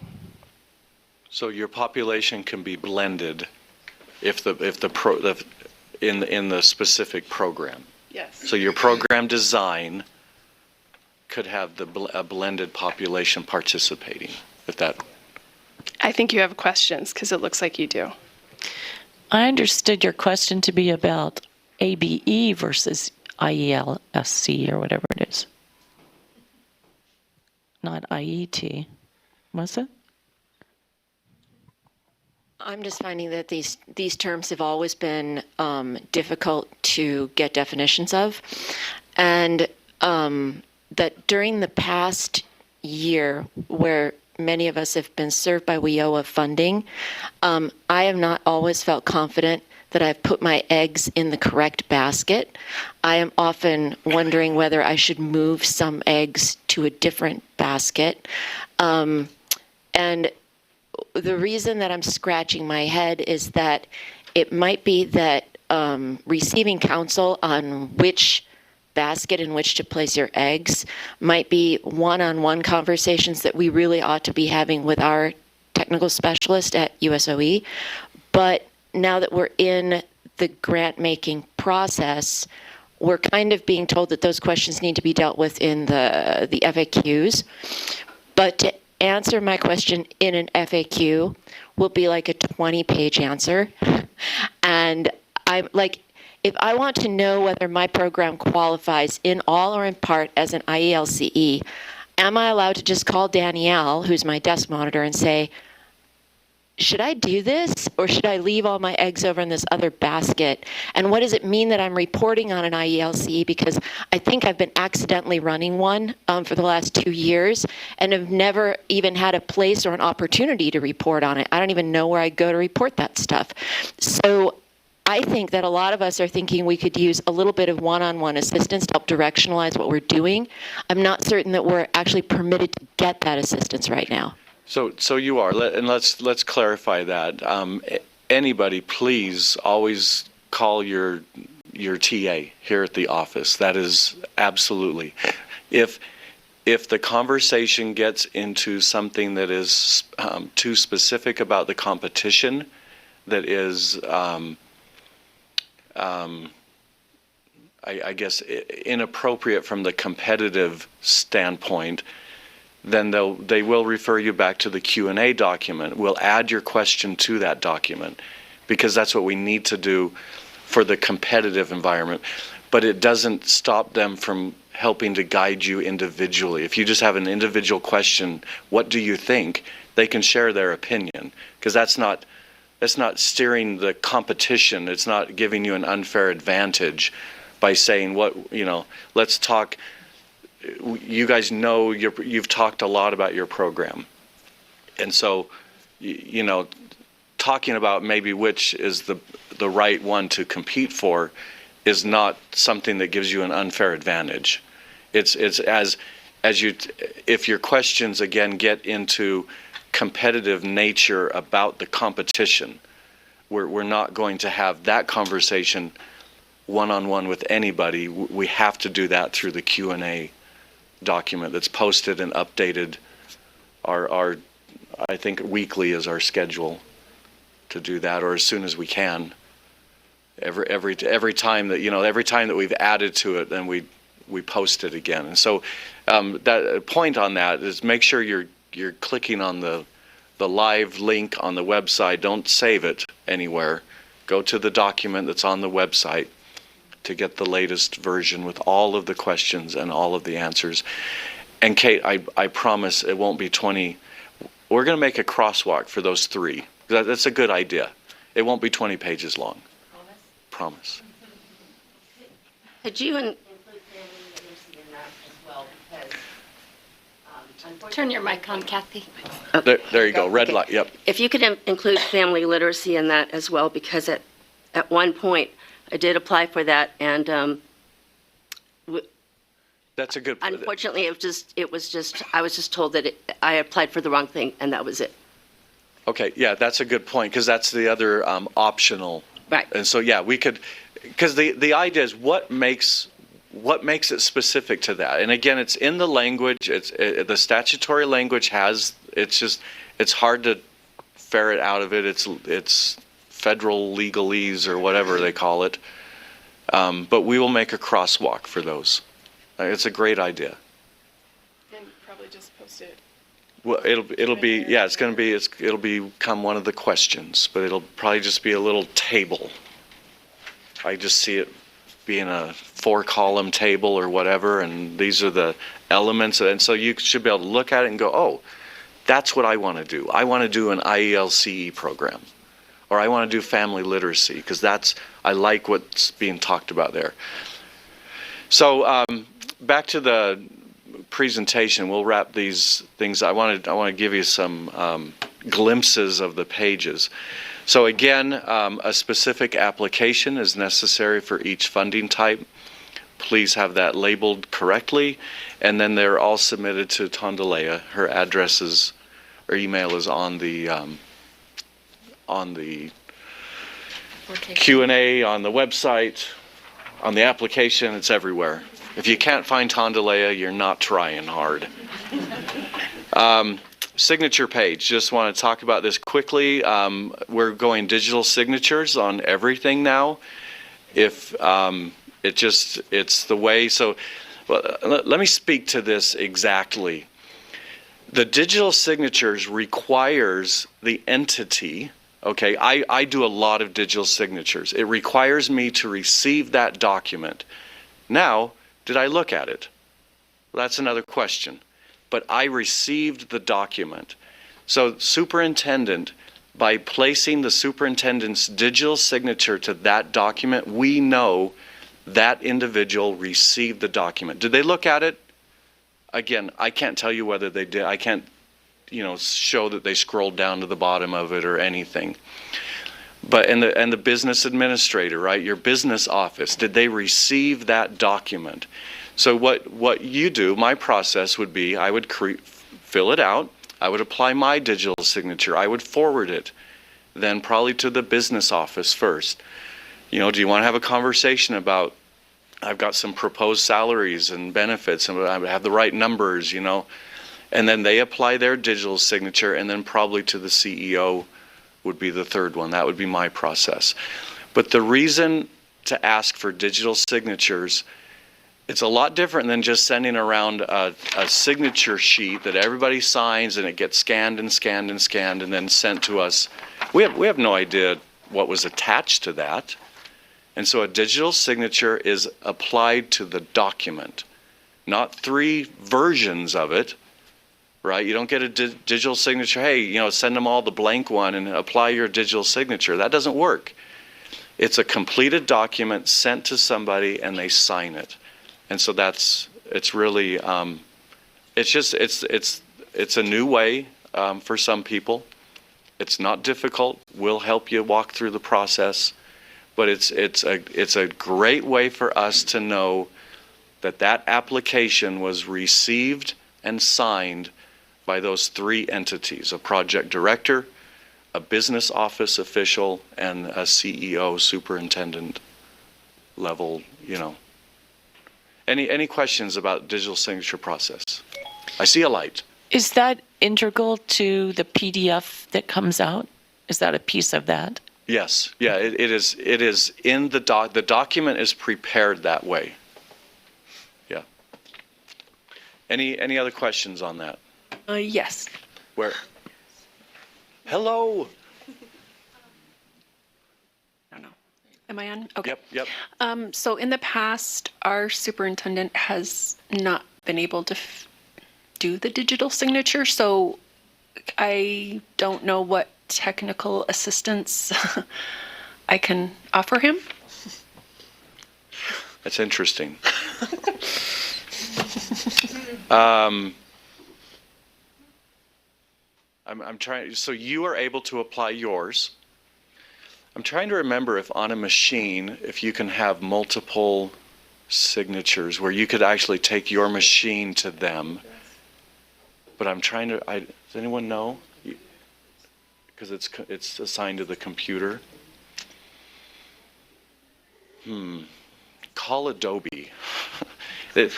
S2: So your population can be blended in the specific program.
S3: Yes.
S2: So your program design could have a blended population participating.
S3: I think you have questions, because it looks like you do.
S4: I understood your question to be about ABE versus IELSC or whatever it is. Not IET, was it?
S11: I'm just finding that these terms have always been difficult to get definitions of, and that during the past year, where many of us have been served by WIOA funding, I have not always felt confident that I've put my eggs in the correct basket. I am often wondering whether I should move some eggs to a different basket. And the reason that I'm scratching my head is that it might be that receiving counsel on which basket in which to place your eggs might be one-on-one conversations that we really ought to be having with our technical specialist at USOE. But now that we're in the grant-making process, we're kind of being told that those questions need to be dealt with in the FAQs. But to answer my question in an FAQ will be like a 20-page answer. And I'm like, if I want to know whether my program qualifies in all or in part as an IELCE, am I allowed to just call Danielle, who's my desk monitor, and say, should I do this, or should I leave all my eggs over in this other basket? And what does it mean that I'm reporting on an IELCE? Because I think I've been accidentally running one for the last 2 years and have never even had a place or an opportunity to report on it. I don't even know where I go to report that stuff. So I think that a lot of us are thinking we could use a little bit of one-on-one assistance to help directionalize what we're doing. I'm not certain that we're actually permitted to get that assistance right now.
S2: So you are, and let's clarify that. Anybody, please always call your TA here at the office. That is absolutely. If the conversation gets into something that is too specific about the competition, that is, I guess, inappropriate from the competitive standpoint, then they will refer you back to the Q&A document. We'll add your question to that document because that's what we need to do for the competitive environment. But it doesn't stop them from helping to guide you individually. If you just have an individual question, what do you think? They can share their opinion because that's not steering the competition. It's not giving you an unfair advantage by saying let's talk. You guys know you've talked a lot about your program, and so talking about maybe which is the right one to compete for is not something that gives you an unfair advantage. It's if your questions again get into competitive nature about the competition, we're not going to have that conversation one-on-one with anybody. We have to do that through the Q&A document that's posted and updated. Our I think weekly is our schedule to do that, or as soon as we can. Every time that we've added to it, then we post it again. And so that point on that is make sure you're clicking on the live link on the website. Don't save it anywhere. Go to the document that's on the website to get the latest version with all of the questions and all of the answers. And Kate, I promise it won't be 20. We're going to make a crosswalk for those 3. That's a good idea. It won't be 20 pages long. Promise.
S8: Could you include family literacy in that as well? Because
S1: Turn your mic on, Kathy.
S2: There you go. Red light. Yep.
S8: if you could include family literacy in that as well, because at one point I did apply for that, and
S2: That's a good.
S8: unfortunately it was just I was just told that I applied for the wrong thing, and that was it.
S2: Okay. Yeah, that's a good point because that's the other optional.
S8: Right.
S2: And so yeah, we could, because the idea is what makes it specific to that. And again, it's in the language. The statutory language has. It's hard to ferret out of it. It's federal legalese or whatever they call it. But we will make a crosswalk for those. It's a great idea.
S3: And probably just post it.
S2: Well, it'll be yeah. It'll become one of the questions, but it'll probably just be a little table. I just see it being a 4-column table or whatever, and these are the elements, and so you should be able to look at it and go, oh, that's what I want to do. I want to do an IELCE program, or I want to do family literacy because I like what's being talked about there. So back to the presentation, we'll wrap these things. I want to give you some glimpses of the pages. So again, a specific application is necessary for each funding type. Please have that labeled correctly, and then they're all submitted to Tondalea. Her address or email is on the Q&A, on the website, on the application. It's everywhere. If you can't find Tondalea, you're not trying hard. Signature page. Just want to talk about this quickly. We're going digital signatures on everything now. If it's the way. So let me speak to this exactly. The digital signatures requires the entity. Okay, I do a lot of digital signatures. It requires me to receive that document. Now, did I look at it? Well, that's another question. But I received the document. So superintendent, by placing the superintendent's digital signature to that document, we know that individual received the document. Did they look at it? Again, I can't tell you whether they did. I can't, show that they scrolled down to the bottom of it or anything. But and the business administrator, right? Your business office, did they receive that document? So what you do, my process would be, I would fill it out, I would apply my digital signature. I would forward it, then probably to the business office first. You know, do you want to have a conversation about, I've got some proposed salaries and benefits, and I have the right numbers, you know, and then they apply their digital signature, and then probably to the CEO would be the third one. That would be my process. But the reason to ask for digital signatures, it's a lot different than just sending around a signature sheet that everybody signs and it gets scanned and scanned and scanned and then sent to us. We have no idea what was attached to that. And so a digital signature is applied to the document, not 3 versions of it, right? You don't get a digital signature, hey, you know, send them all the blank one and apply your digital signature. That doesn't work. It's a completed document sent to somebody and they sign it. And so it's really, it's a new way for some people. It's not difficult. We'll help you walk through the process. But it's a great way for us to know that that application was received and signed by those 3 entities, a project director, a business office official, and a CEO, superintendent level, you know. Any questions about digital signature process? I see a light.
S4: Is that integral to the PDF that comes out? Is that a piece of that?
S2: Yes. Yeah, it is in the document is prepared that way. Yeah. Any other questions on that?
S3: Yes.
S2: Where? Hello.
S3: Am I on? Okay.
S2: Yep.
S3: So in the past, our superintendent has not been able to do the digital signature, so I don't know what technical assistance I can offer him.
S2: That's interesting. I'm trying, so you are able to apply yours. I'm trying to remember if on a machine, if you can have multiple signatures where you could actually take your machine to them. But I'm trying to, does anyone know? Because it's assigned to the computer. Call Adobe. Our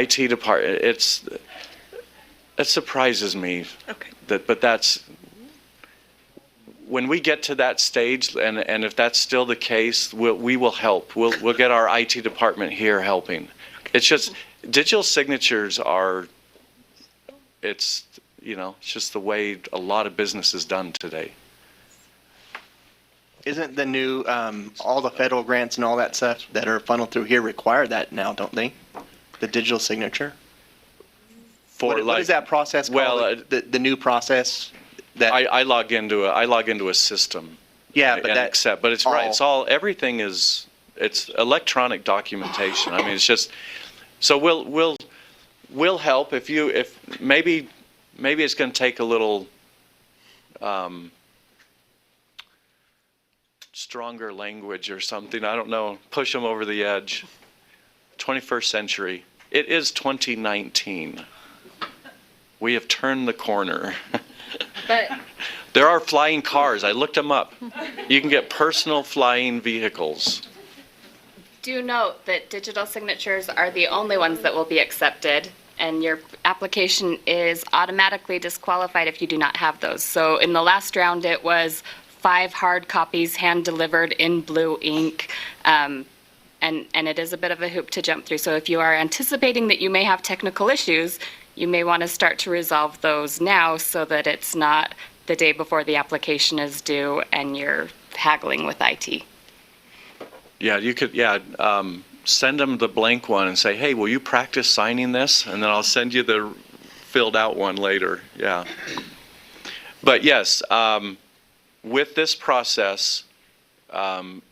S2: IT department, it surprises me.
S3: Okay.
S2: But that's, when we get to that stage, and if that's still the case, we will help. We'll get our IT department here helping. It's just, digital signatures are, it's just the way a lot of business is done today.
S6: Isn't the new, all the federal grants and all that stuff that are funneled through here require that now, don't they? The digital signature? What is that process called?
S2: Well,
S6: the new process? That
S2: I log into a system.
S6: Yeah, but
S2: it's right. It's all, everything is, it's electronic documentation. I mean, it's just, so we'll help if maybe it's going to take a little stronger language or something. I don't know. Push them over the edge. 21st century. It is 2019. We have turned the corner.
S1: But
S2: there are flying cars. I looked them up. You can get personal flying vehicles.
S1: do note that digital signatures are the only ones that will be accepted, and your application is automatically disqualified if you do not have those. So in the last round, it was 5 hard copies hand-delivered in blue ink, and it is a bit of a hoop to jump through. So if you are anticipating that you may have technical issues, you may want to start to resolve those now so that it's not the day before the application is due and you're haggling with IT.
S2: Yeah, you could, send them the blank one and say, hey, will you practice signing this? And then I'll send you the filled out one later, yeah. But yes, with this process,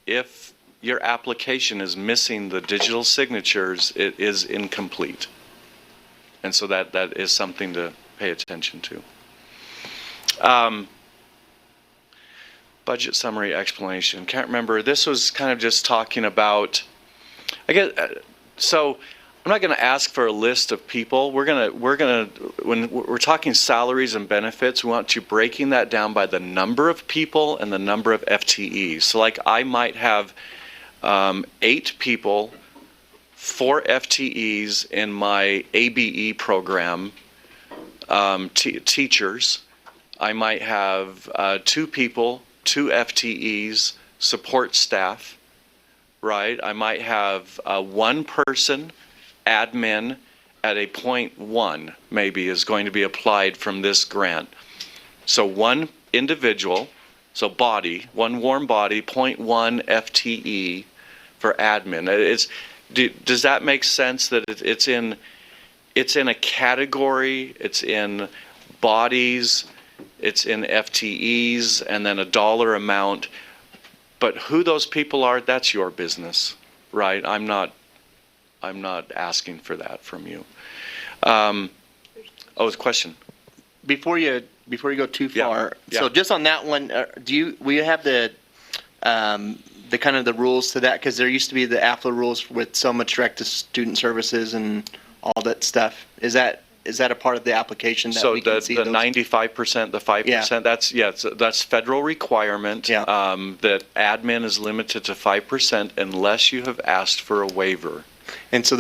S2: if your application is missing the digital signatures, it is incomplete. And so that is something to pay attention to. Budget summary explanation. Can't remember. This was kind of just talking about, I guess, so I'm I'm not going to ask for a list of people. We're going to, when we're talking salaries and benefits, we want you breaking that down by the number of people and the number of FTEs. So like I might have 8 people, 4 FTEs in my ABE program, teachers. I might have 2 people, 2 FTEs, support staff, right? I might have 1 person, admin, at a 0.1 maybe is going to be applied from this grant. So 1 individual, so body, 1 warm body, 0.1 FTE for admin. Does that make sense that it's in a category, it's in bodies, it's in FTEs, and then a dollar amount. But who those people are, that's your business, right? I'm not asking for that from you. It's a question.
S6: Before you go too far,
S2: Yeah.
S6: so just on that one, will you have the kind of the rules to that? Because there used to be the AFLA rules with so much direct to student services and all that stuff. Is that a part of the application that we can see
S2: the
S6: those?
S2: 95%, the 5%, that's federal requirement.
S6: Yeah.
S2: That admin is limited to 5% unless you have asked for a waiver.
S6: And so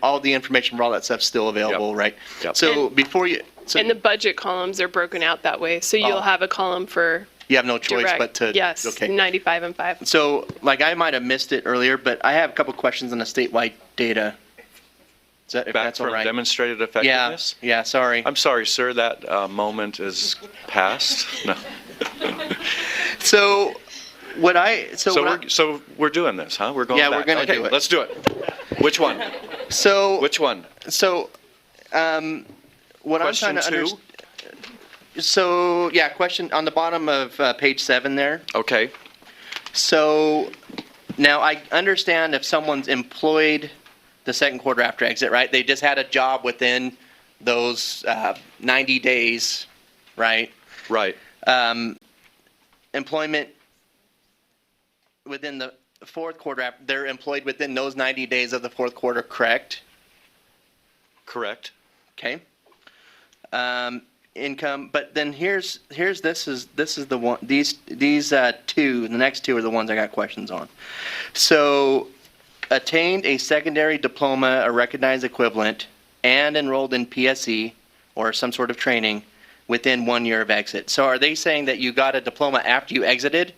S6: all the information for all that stuff's still available, right?
S2: Yep.
S6: So before you,
S3: And the budget columns are broken out that way. So you'll have a column for
S6: you have no choice
S3: direct.
S6: but to.
S3: Yes,
S6: Okay.
S3: 95 and 5.
S6: So, like, I might have missed it earlier, but I have a couple questions on the statewide data. Is that, if
S2: Back
S6: that's all
S2: from
S6: right?
S2: demonstrated effectiveness?
S6: Yeah, sorry.
S2: I'm sorry, sir, that moment is past. No.
S6: So,
S2: So we're doing this, huh? We're going
S6: Yeah,
S2: back.
S6: we're gonna
S2: Okay,
S6: do it.
S2: let's do it. Which one?
S6: So,
S2: Which one?
S6: So, what
S2: Question
S6: I'm trying to
S2: 2?
S6: understand. So, yeah, question on the bottom of page 7 there.
S2: Okay.
S6: So, now I understand if someone's employed the second quarter after exit, right? They just had a job within those 90 days, right?
S2: Right.
S6: Employment within the fourth quarter, they're employed within those 90 days of the fourth quarter, correct?
S2: Correct.
S6: Okay. Income, but then this is the one, these 2, the next 2 are the ones I got questions on. So, attained a secondary diploma, a recognized equivalent, and enrolled in PSE or some sort of training within 1 year of exit. So are they saying that you got a diploma after you exited?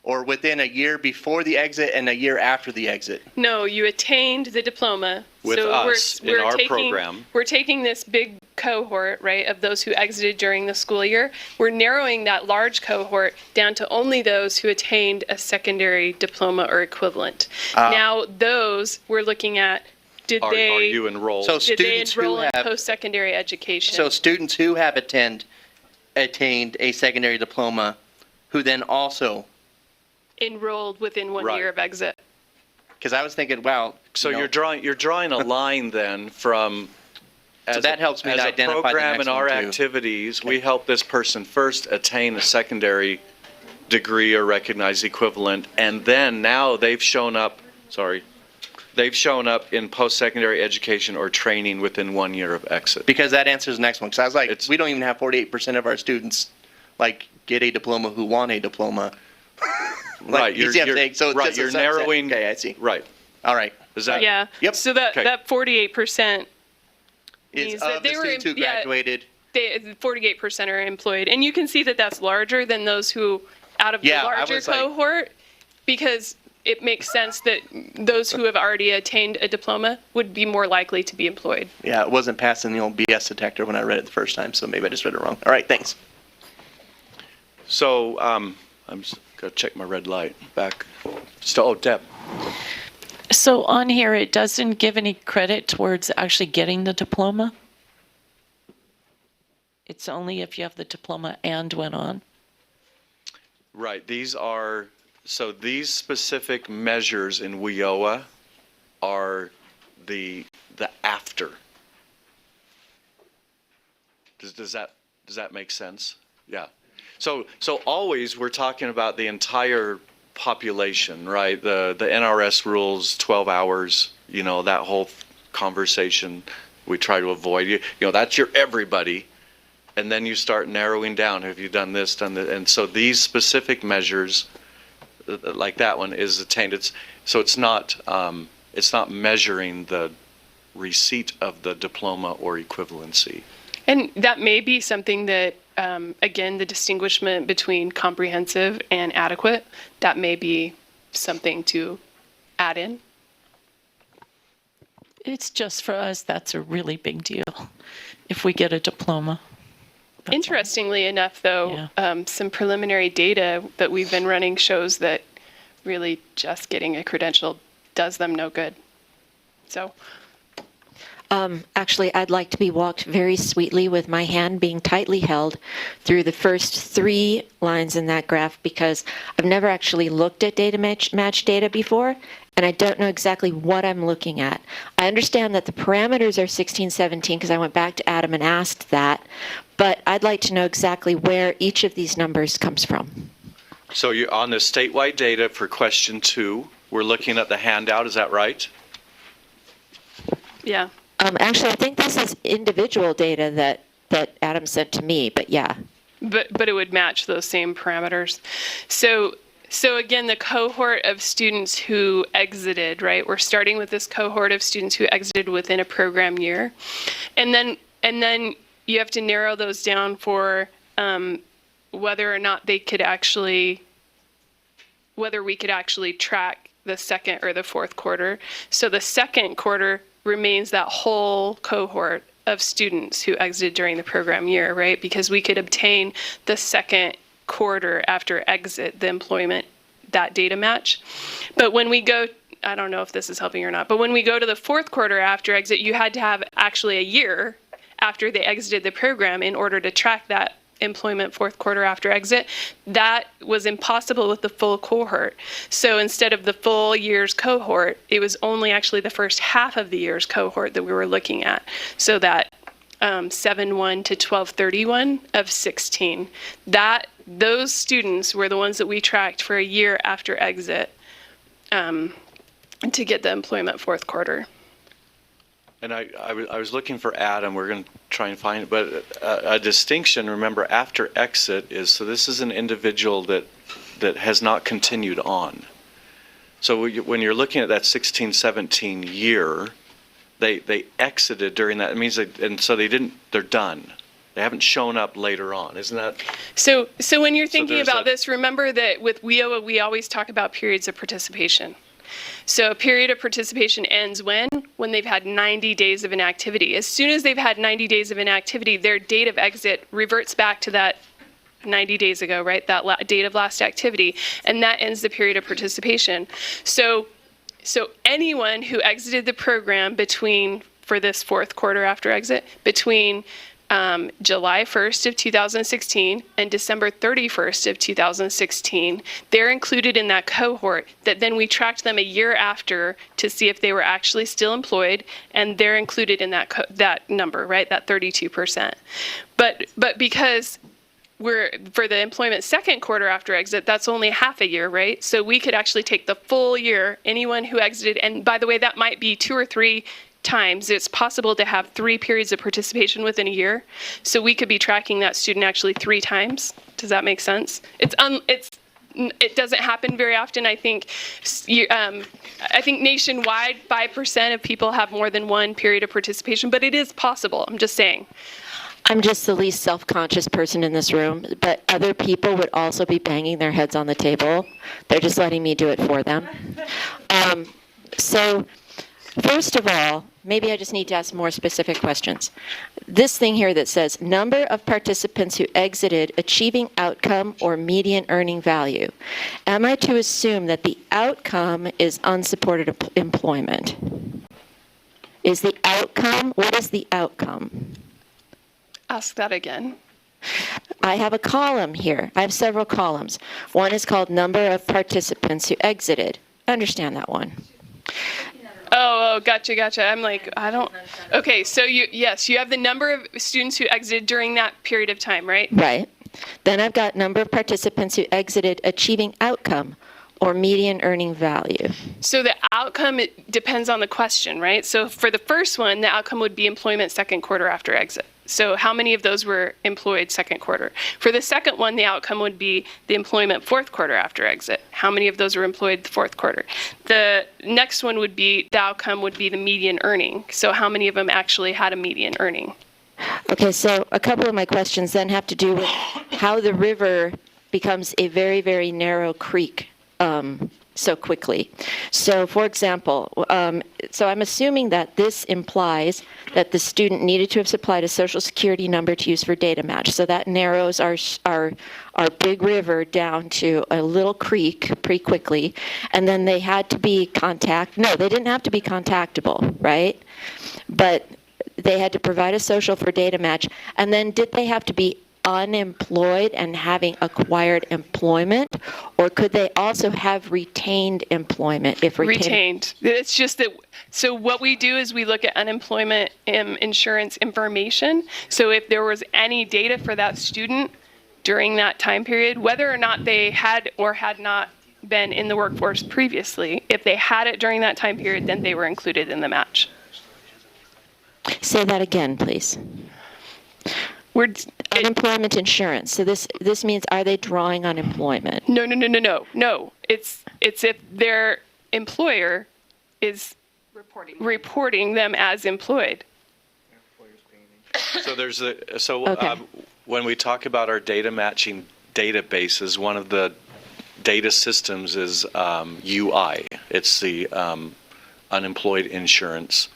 S6: Or within a year before the exit and a year after the exit?
S3: No, you attained the diploma.
S2: With
S3: so
S2: us, in our program.
S3: We're taking this big cohort, right, of those who exited during the school year. We're narrowing that large cohort down to only those who attained a secondary diploma or equivalent. Now, those we're looking at,
S2: Are you enrolled?
S6: So
S3: did they
S6: students who
S3: enroll in
S6: have,
S3: post-secondary education?
S6: so students who have attained a secondary diploma, who then also,
S3: enrolled within 1
S2: Right.
S3: year of exit.
S6: because I was thinking, wow.
S2: So
S6: you know,
S2: you're drawing a line then from.
S6: So that helps me to
S2: as
S6: identify
S2: a
S6: the
S2: program
S6: next
S2: in our
S6: one, too.
S2: activities, we help this person first attain a secondary degree or recognized equivalent, and then now they've shown up. They've shown up in post-secondary education or training within 1 year of exit.
S6: Because that answers the next one. Because I was like, we don't even have 48% of our students get a diploma who want a diploma.
S2: Right,
S6: you see what I'm saying? So it's
S2: right,
S6: just a
S2: you're
S6: subset.
S2: narrowing.
S6: Okay, I see.
S2: Right.
S6: All right.
S2: Is that?
S3: Yeah.
S6: Yep.
S3: So that
S2: Okay.
S3: that 48%
S6: Is
S3: means
S6: of
S3: that
S6: the
S3: they were
S6: students who graduated.
S3: 48% are employed, and you can see that that's larger than those who out of
S6: Yeah,
S3: the
S6: I
S3: larger
S6: was like-
S3: cohort, because it makes sense that those who have already attained a diploma would be more likely to be employed.
S6: Yeah, it wasn't passing the old BS detector when I read it the first time, so maybe I just read it wrong. All right, thanks.
S2: So I'm just gonna check my red light back. Deb.
S4: So on here, it doesn't give any credit towards actually getting the diploma? It's only if you have the diploma and went on?
S2: Right. These specific measures in WIOA are the after. Does that make sense? Yeah. So always we're talking about the entire population, right? The NRS rules 12 hours, that whole conversation we try to avoid. You know, that's your everybody. And then you start narrowing down. Have you done this, done that? And so these specific measures, like that one, is attained. It's not measuring the receipt of the diploma or equivalency.
S3: And that may be something that, again, the distinguishment between comprehensive and adequate, that may be something to add in.
S4: It's just for us, that's a really big deal if we get a diploma.
S3: Interestingly enough, though, some preliminary data that we've been running shows that really just getting a credential does them no good. So.
S11: Actually, I'd like to be walked very sweetly with my hand being tightly held through the first 3 lines in that graph, because I've never actually looked at data match data before, and I don't know exactly what I'm looking at. I understand that the parameters are 16, 17, because I went back to Adam and asked that, but I'd like to know exactly where each of these numbers comes from.
S2: So you're on the statewide data for question 2. We're looking at the handout, is that right?
S3: Yeah.
S11: Actually, I think this is individual data that Adam sent to me, but yeah.
S3: But it would match those same parameters. So again, the cohort of students who exited, right? We're starting with this cohort of students who exited within a program year. And then you have to narrow those down for whether or not we could actually track the second or the fourth quarter. So the second quarter remains that whole cohort of students who exited during the program year, right? Because we could obtain the second quarter after exit, the employment, that data match. But when we go, I don't know if this is helping or not, but when we go to the fourth quarter after exit, you had to have actually a year after they exited the program in order to track that employment fourth quarter after exit. That was impossible with the full cohort. So instead of the full year's cohort, it was only actually the first half of the year's cohort that we were looking at. So that 7-1 to 12-31 of 16, those students were the ones that we tracked for a year after exit to get the employment fourth quarter.
S2: And I was looking for Adam. We're going to try and find it. But a distinction, remember, after exit is, so this is an individual that has not continued on. So when you're looking at that 16-17 year, they exited during that. It means they're done. They haven't shown up later on. Isn't that?
S3: So when you're thinking about this, remember that with WIOA, we always talk about periods of participation. So a period of participation ends when they've had 90 days of inactivity. As soon as they've had 90 days of inactivity, their date of exit reverts back to that 90 days ago, right? That date of last activity, and that ends the period of participation. So anyone who exited the program for this fourth quarter after exit, between July 1st of 2016 and December 31st of 2016, they're included in that cohort that then we tracked them a year after to see if they were actually still employed, and they're included in that number, right? That 32%. But because for the employment second quarter after exit, that's only half a year, right? So we could actually take the full year, anyone who exited, and by the way, that might be 2 or 3 times. It's possible to have 3 periods of participation within a year. So we could be tracking that student actually 3 times. Does that make sense? It doesn't happen very often. I think nationwide, 5% of people have more than 1 period of participation, but it is possible. I'm just saying.
S11: I'm just the least self-conscious person in this room, but other people would also be banging their heads on the table. They're just letting me do it for them. So first of all, maybe I just need to ask more specific questions. This thing here that says number of participants who exited achieving outcome or median earning value. Am I to assume that the outcome is unsupported employment? Is the outcome, what is the outcome?
S3: Ask that again.
S11: I have a column here. I have several columns. One is called number of participants who exited. I understand that one.
S3: Oh, gotcha. I'm like, okay, so you have the number of students who exited during that period of time, right?
S11: Right. Then I've got number of participants who exited achieving outcome. or median earning value?
S3: So the outcome, it depends on the question, right? So for the first one, the outcome would be employment second quarter after exit. So how many of those were employed second quarter? For the second one, the outcome would be the employment fourth quarter after exit. How many of those were employed the fourth quarter? The next one would be, the outcome would be the median earning. So how many of them actually had a median earning?
S11: Okay, so a couple of my questions then have to do with how the river becomes a very, very narrow creek so quickly. So, for example, so I'm assuming that this implies that the student needed to have supplied a social security number to use for data match. So that narrows our big river down to a little creek pretty quickly. And then they had to be no, they didn't have to be contactable, right? But they had to provide a social for data match. And then did they have to be unemployed and having acquired employment, or could they also have retained employment if
S3: Retained. It's just that, so what we do is we look at unemployment insurance information. So if there was any data for that student during that time period, whether or not they had or had not been in the workforce previously, if they had it during that time period, then they were included in the match.
S11: Say that again, please. Unemployment insurance. So this means, are they drawing unemployment?
S3: No. It's if their employer is reporting them as employed.
S2: So when we talk about our data matching databases, one of the data systems is UI. It's the unemployed insurance.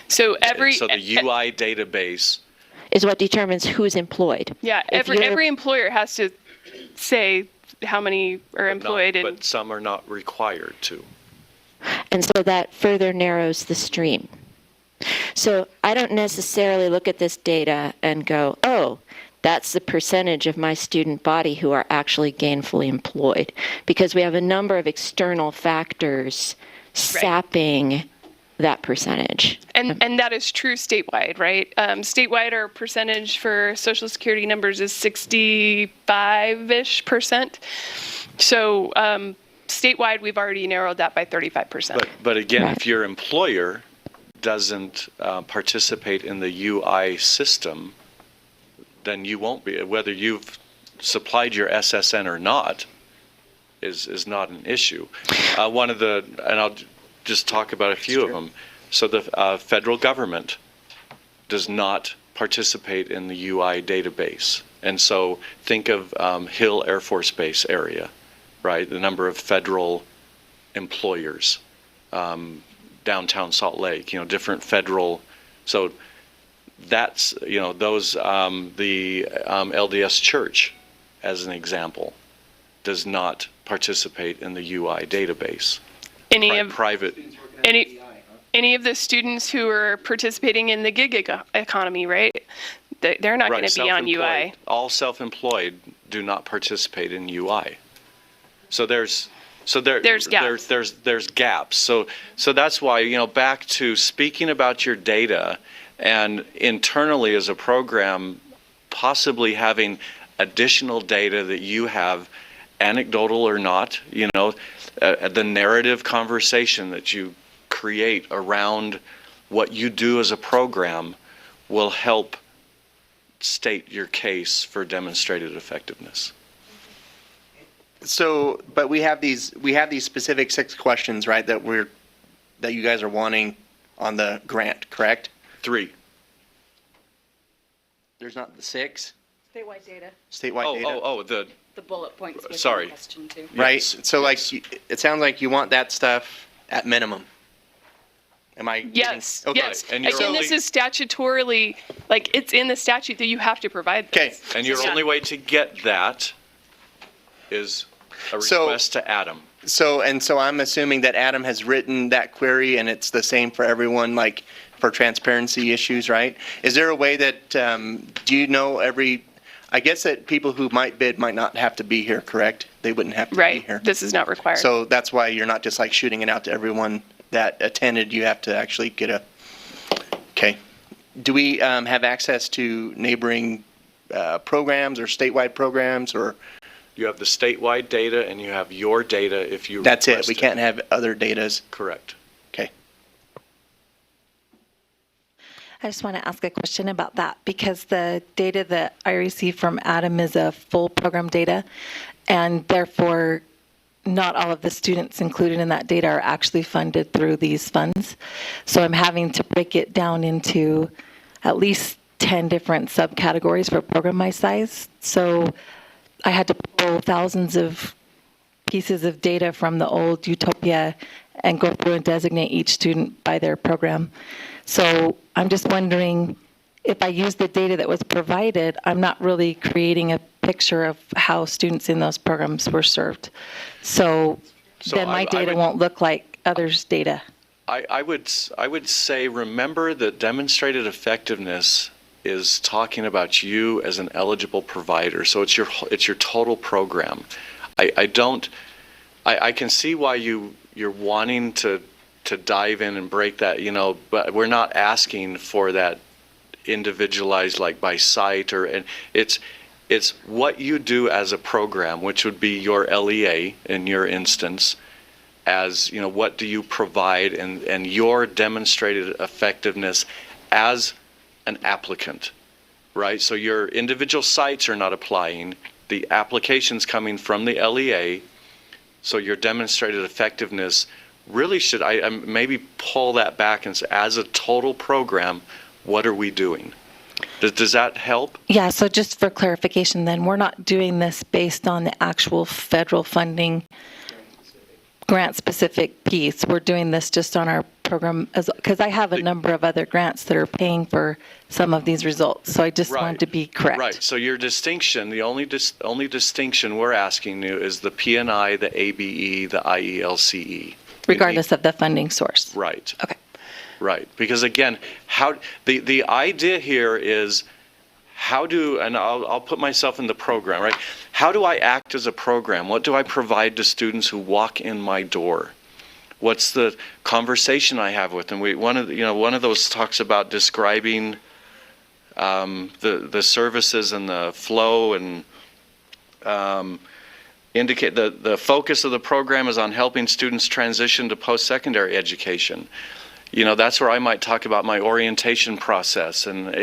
S3: So
S2: the UI database
S11: is what determines who's employed.
S3: Yeah, every employer has to say how many are employed.
S2: But some are not required to.
S11: And so that further narrows the stream. So I don't necessarily look at this data and go, oh, that's the percentage of my student body who are actually gainfully employed, because we have a number of external factors sapping that percentage.
S3: And that is true statewide, right? Statewide, our percentage for Social Security numbers is 65-ish%. So statewide, we've already narrowed that by 35%.
S2: But again, if your employer doesn't participate in the UI system, then you won't be. Whether you've supplied your SSN or not is not an issue. And I'll just talk about a few of them. So the federal government does not participate in the UI database. And so think of Hill Air Force Base area, right? The number of federal employers, downtown Salt Lake, different federal. So that's, those, the LDS Church, as an example, does not participate in the UI database. Any of
S3: the students who are participating in the gig economy, right? They're not going to be on UI.
S2: All self-employed do not participate in UI. So there's
S3: gaps.
S2: There's gaps. So that's why, back to speaking about your data and internally as a program, possibly having additional data that you have, anecdotal or not, the narrative conversation that you create around what you do as a program will help state your case for demonstrated effectiveness.
S6: So, but we have these specific 6 questions, right, that you guys are wanting on the grant, correct?
S2: 3.
S6: There's not the 6?
S5: Statewide data.
S6: Statewide data.
S5: The bullet points. With
S2: Sorry.
S5: the question too.
S6: Right.
S2: Yes.
S6: So, it sounds like you want that stuff at minimum. Am I?
S3: Yes.
S6: Okay.
S3: Yes.
S2: And
S3: Again, this is statutorily, it's in the statute that you have to provide this.
S6: Okay.
S2: And your only way to get that is a request to Adam.
S6: So I'm assuming that Adam has written that query and it's the same for everyone, like for transparency issues, right? Is there a way that, do you know I guess that people who might bid might not have to be here, correct? They wouldn't have to be here.
S3: Right. This is not required.
S6: So that's why you're not just shooting it out to everyone that attended. You have to actually get okay. Do we have access to neighboring programs or statewide programs, or
S2: You have the statewide data and you have your data if you
S6: That's it.
S2: request
S6: We can't have other datas.
S2: Correct.
S6: Okay.
S10: I just want to ask a question about that because the data that I receive from Adam is a full program data, and therefore not all of the students included in that data are actually funded through these funds. So I'm having to break it down into at least 10 different subcategories for program my size. So I had to pull thousands of pieces of data from the old Utopia and go through and designate each student by their program. So I'm just wondering, if I use the data that was provided, I'm not really creating a picture of how students in those programs were served. So then my data won't look like others' data.
S2: I would say, remember that demonstrated effectiveness is talking about you as an eligible provider. So it's your total program. I can see why you're wanting to dive in and break that, but we're not asking for that individualized, like by site, and it's what you do as a program, which would be your LEA in your instance, as what do you provide, and your demonstrated effectiveness as an applicant, right? So your individual sites are not applying, the application's coming from the LEA, so your demonstrated effectiveness really should, I maybe pull that back and say, as a total program, what are we doing? Does that help?
S10: Yeah, so just for clarification then, we're not doing this based on the actual federal funding grant-specific piece. We're doing this just on our program, because I have a number of other grants that are paying for some of these results. So I just wanted to be correct.
S2: Right, so your distinction, the only distinction we're asking you is the PNI, the ABE, the IELCE.
S10: Regardless of the funding source.
S2: Right.
S10: Okay.
S2: Right, because again, the idea here is and I'll put myself in the program, right? How do I act as a program? What do I provide to students who walk in my door? What's the conversation I have with them? One of those talks about describing the services and the flow, and indicate the focus of the program is on helping students transition to post-secondary education. That's where I might talk about my orientation process, and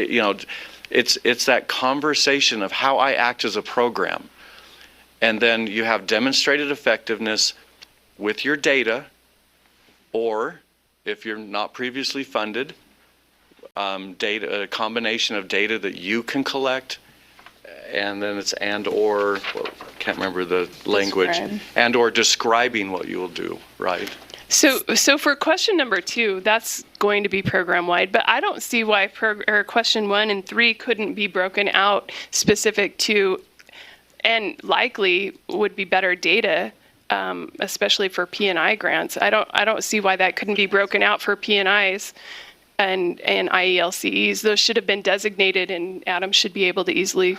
S2: it's that conversation of how I act as a program. And then you have demonstrated effectiveness with your data, or if you're not previously funded, data, a combination of data that you can collect, and then it's I can't remember the language, or describing what you will do, right?
S3: So for question number 2, that's going to be program-wide, but I don't see why question 1 and 3 couldn't be broken out specific to, and likely would be better data, especially for P&I grants. I don't see why that couldn't be broken out for P&Is and IELCEs. Those should have been designated, and Adam should be able to easily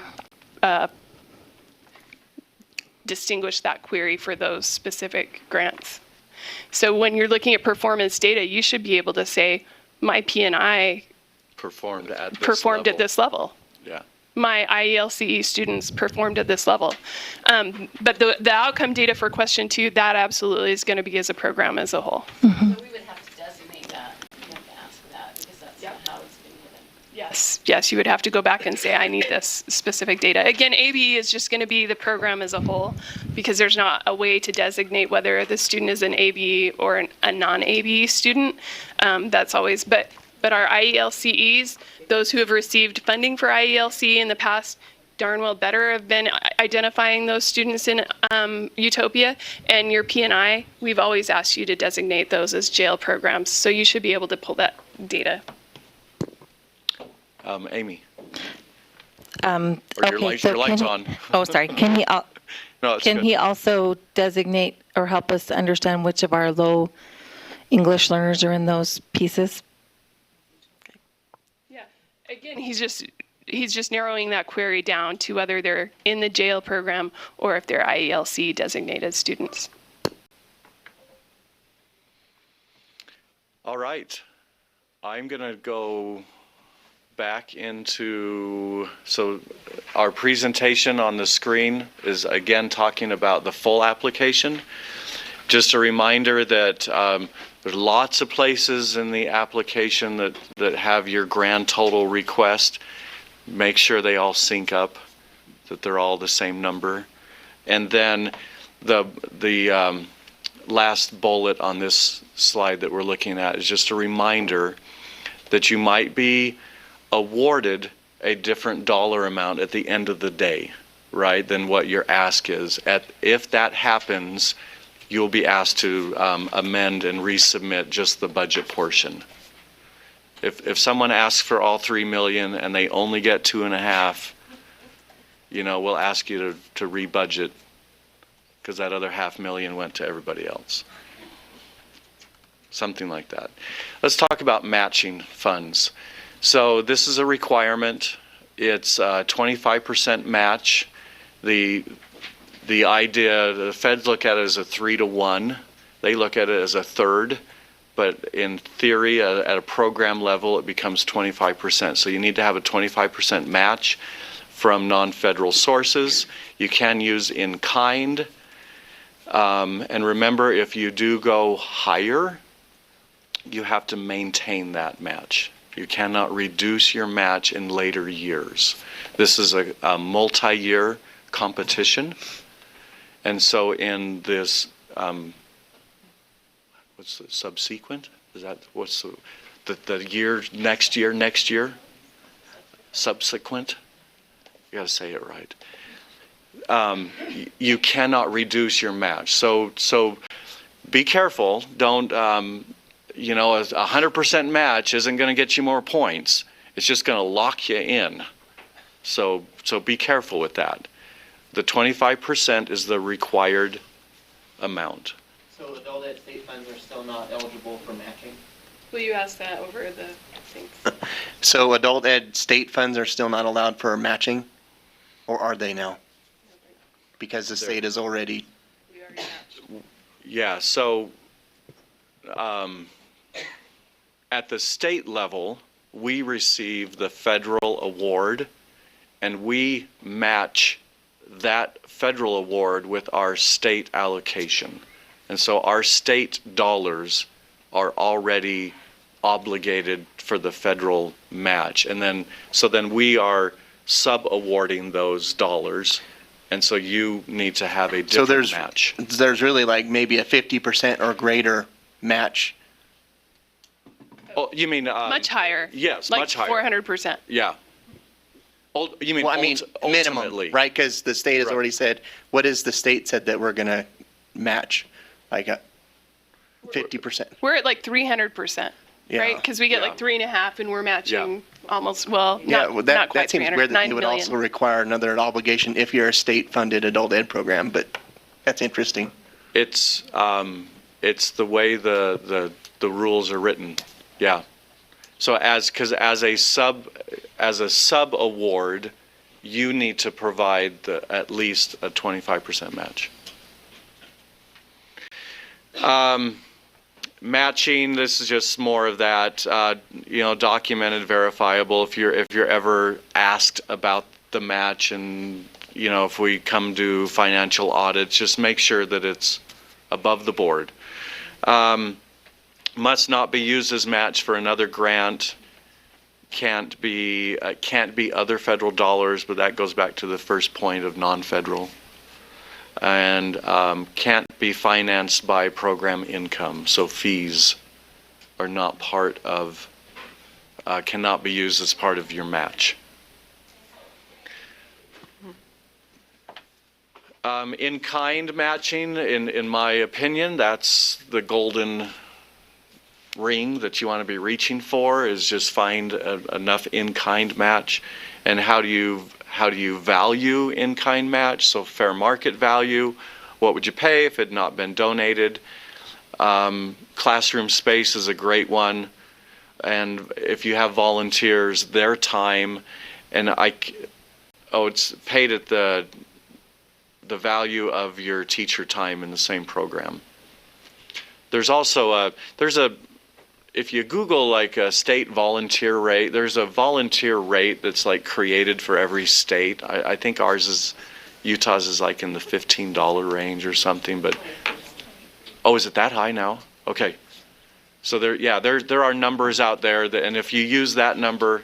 S3: distinguish that query for those specific grants. So when you're looking at performance data, you should be able to say, my P&I
S2: performed
S3: at this level.
S2: Yeah.
S3: My IELCE students performed at this level. But the outcome data for question 2, that absolutely is going to be as a program as a whole.
S7: Mm-hmm. So we would have to designate that. You have to ask for that because that's how it's been given.
S3: Yes, you would have to go back and say, I need this specific data. Again, ABE is just going to be the program as a whole, because there's not a way to designate whether the student is an ABE or a non-ABE student. That's always, but our IELCEs, those who have received funding for IELC in the past, darn well better have been identifying those students in Utopia. And your P&I, we've always asked you to designate those as jail programs. So you should be able to pull that data.
S2: Amy.
S10: Okay,
S2: your light's on.
S10: Oh, sorry. Can he also designate or help us understand which of our low English learners are in those pieces?
S3: Yeah. Again, he's just narrowing that query down to whether they're in the jail program or if they're IELC designated students.
S2: All right. I'm going to go back into, so our presentation on the screen is again talking about the full application. Just a reminder that there's lots of places in the application that have your grand total request. Make sure they all sync up, that they're all the same number. And then the last bullet on this slide that we're looking at is just a reminder that you might be awarded a different dollar amount at the end of the day, right, than what your ask is. If that happens, you'll be asked to amend and resubmit just the budget portion. If someone asks for all 3 million and they only get 2.5, we'll ask you to rebudget because that other $500,000 went to everybody else. Something like that. Let's talk about matching funds. So this is a requirement. It's a 25% match. The idea, the feds look at it as a 3-to-1. They look at it as a third, but in theory, at a program level, it becomes 25%. So you need to have a 25% match from non-federal sources. You can use in kind. And remember, if you do go higher, you have to maintain that match. You cannot reduce your match in later years. This is a multi-year competition. And so in this, what's the subsequent? Is that, what's the year, next year? Subsequent? You gotta say it right. You cannot reduce your match. So be careful. Don't, a 100% match isn't gonna get you more points. It's just gonna lock you in. So be careful with that. The 25% is the required amount.
S6: So adult ed state funds are still not eligible for matching?
S3: Will you ask that over the things?
S6: So adult ed state funds are still not allowed for matching? Or are they now? Because the state is already...
S3: We already matched.
S2: Yeah, so at the state level, we receive the federal award, and we match that federal award with our state allocation. And so our state dollars are already obligated for the federal match. And then we are sub-awarding those dollars. And so you need to have a different match.
S6: There's really like maybe a 50% or greater match.
S2: Oh, you mean...
S3: much higher.
S2: Yes,
S3: like
S2: much higher.
S3: 400%.
S2: Yeah. You mean,
S6: minimum,
S2: ultimately.
S6: right? Because the state has already said, what is the state said that we're going to match? Like a 50%.
S3: We're at like 300%,
S6: Yeah.
S3: right? Because we get like 3.5 and we're matching almost, well, not
S6: that
S3: quite
S6: seems
S3: 300,
S6: weird that
S3: 9
S6: it would
S3: million.
S6: also require another obligation if you're a state-funded adult ed program, but that's interesting.
S2: It's the way the rules are written. Yeah. So as a sub award, you need to provide at least a 25% match. Matching, this is just more of that, documented, verifiable. If you're ever asked about the match, and if we come to financial audits, just make sure that it's above the board. Must not be used as match for another grant. Can't be other federal dollars, but that goes back to the first point of non-federal. And can't be financed by program income. So fees are not part of, cannot be used as part of your match. In-kind matching, in my opinion, that's the golden ring that you want to be reaching for, is just find enough in-kind match. And how do you value in-kind match? So fair market value, what would you pay if it had not been donated? Classroom space is a great one. And if you have volunteers, their time, and it's paid at the value of your teacher time in the same program. There's also if you Google like a state volunteer rate, there's a volunteer rate that's like created for every state. I think Utah's is like in the $15 range or something, but, oh, is it that high now? Okay. So there are numbers out there, and if you use that number,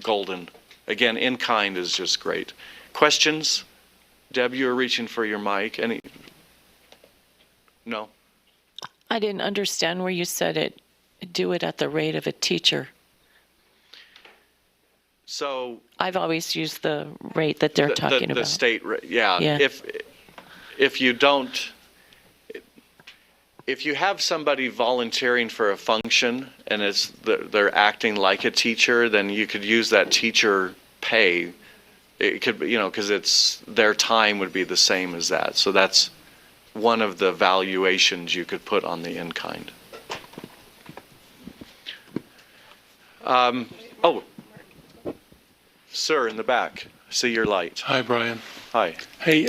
S2: golden. Again, in kind is just great. Questions? Deb, you were reaching for your mic. Any? No?
S4: I didn't understand where you said it. Do it at the rate of a teacher.
S2: So
S4: I've always used the rate that they're talking about.
S2: The state rate, yeah.
S4: Yeah.
S2: If you don't, if you have somebody volunteering for a function and they're acting like a teacher, then you could use that teacher pay. It could be, because their time would be the same as that. So that's one of the valuations you could put on the in-kind. Oh, sir, in the back. I see your light.
S12: Hi, Brian.
S2: Hi.
S12: Hey,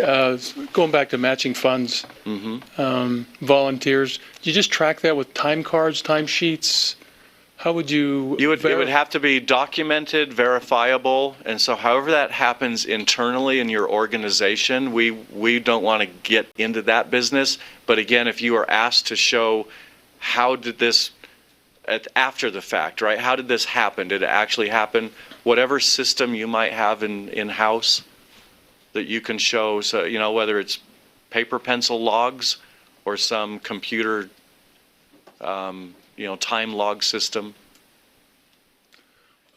S12: going back to matching funds, volunteers, do you just track that with time cards, time sheets? How would you?
S2: It would have to be documented, verifiable, and so however that happens internally in your organization, we don't want to get into that business. But again, if you are asked to show how did this, after the fact, right? How did this happen? Did it actually happen? Whatever system you might have in-house that you can show, so whether it's paper pencil logs or some computer time log system.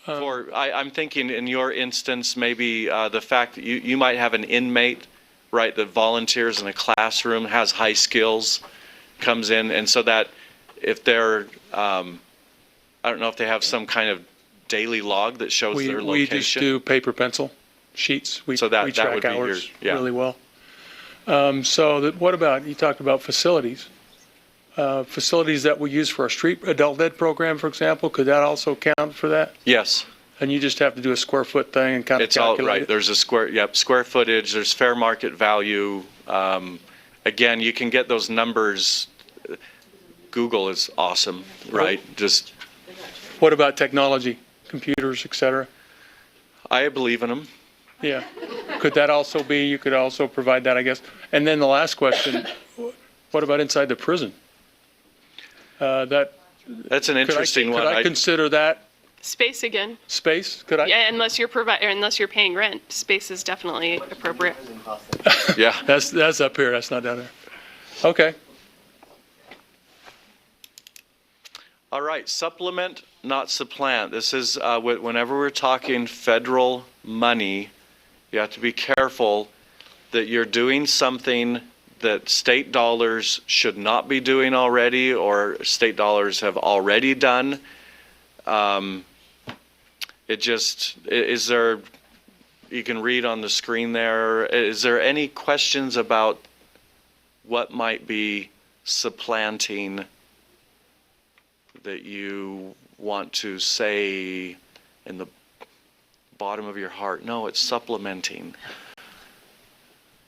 S2: I'm thinking in your instance, maybe the fact that you might have an inmate, right, that volunteers in a classroom, has high skills, comes in, and so that if they're, I don't know if they have some kind of daily log that shows their location.
S12: We just do paper pencil sheets. We track
S2: would be
S12: hours really well. What about, you talked about facilities. Facilities that we use for our street adult ed program, for example, could that also count for that?
S2: Yes.
S12: And you just have to do a square foot thing and kind of
S2: It's
S12: calculate
S2: all right.
S12: it?
S2: There's a square footage. There's fair market value. Again, you can get those numbers. Google is awesome, right? Just.
S12: What about technology, computers, et cetera?
S2: I believe in them.
S12: Yeah. Could that also be, you could also provide that, I guess? And then the last question, what about inside the prison?
S2: That's an interesting one.
S12: Could I consider that
S3: Space again.
S12: space? Could I?
S3: Yeah, unless you're paying rent, space is definitely appropriate.
S2: Yeah.
S12: That's up here. That's not down there. Okay.
S2: All right. Supplement, not supplant. This is whenever we're talking federal money, you have to be careful that you're doing something that state dollars should not be doing already, or state dollars have already done. Is there, you can read on the screen there, is there any questions about what might be supplanting that you want to say in the bottom of your heart? No, it's supplementing.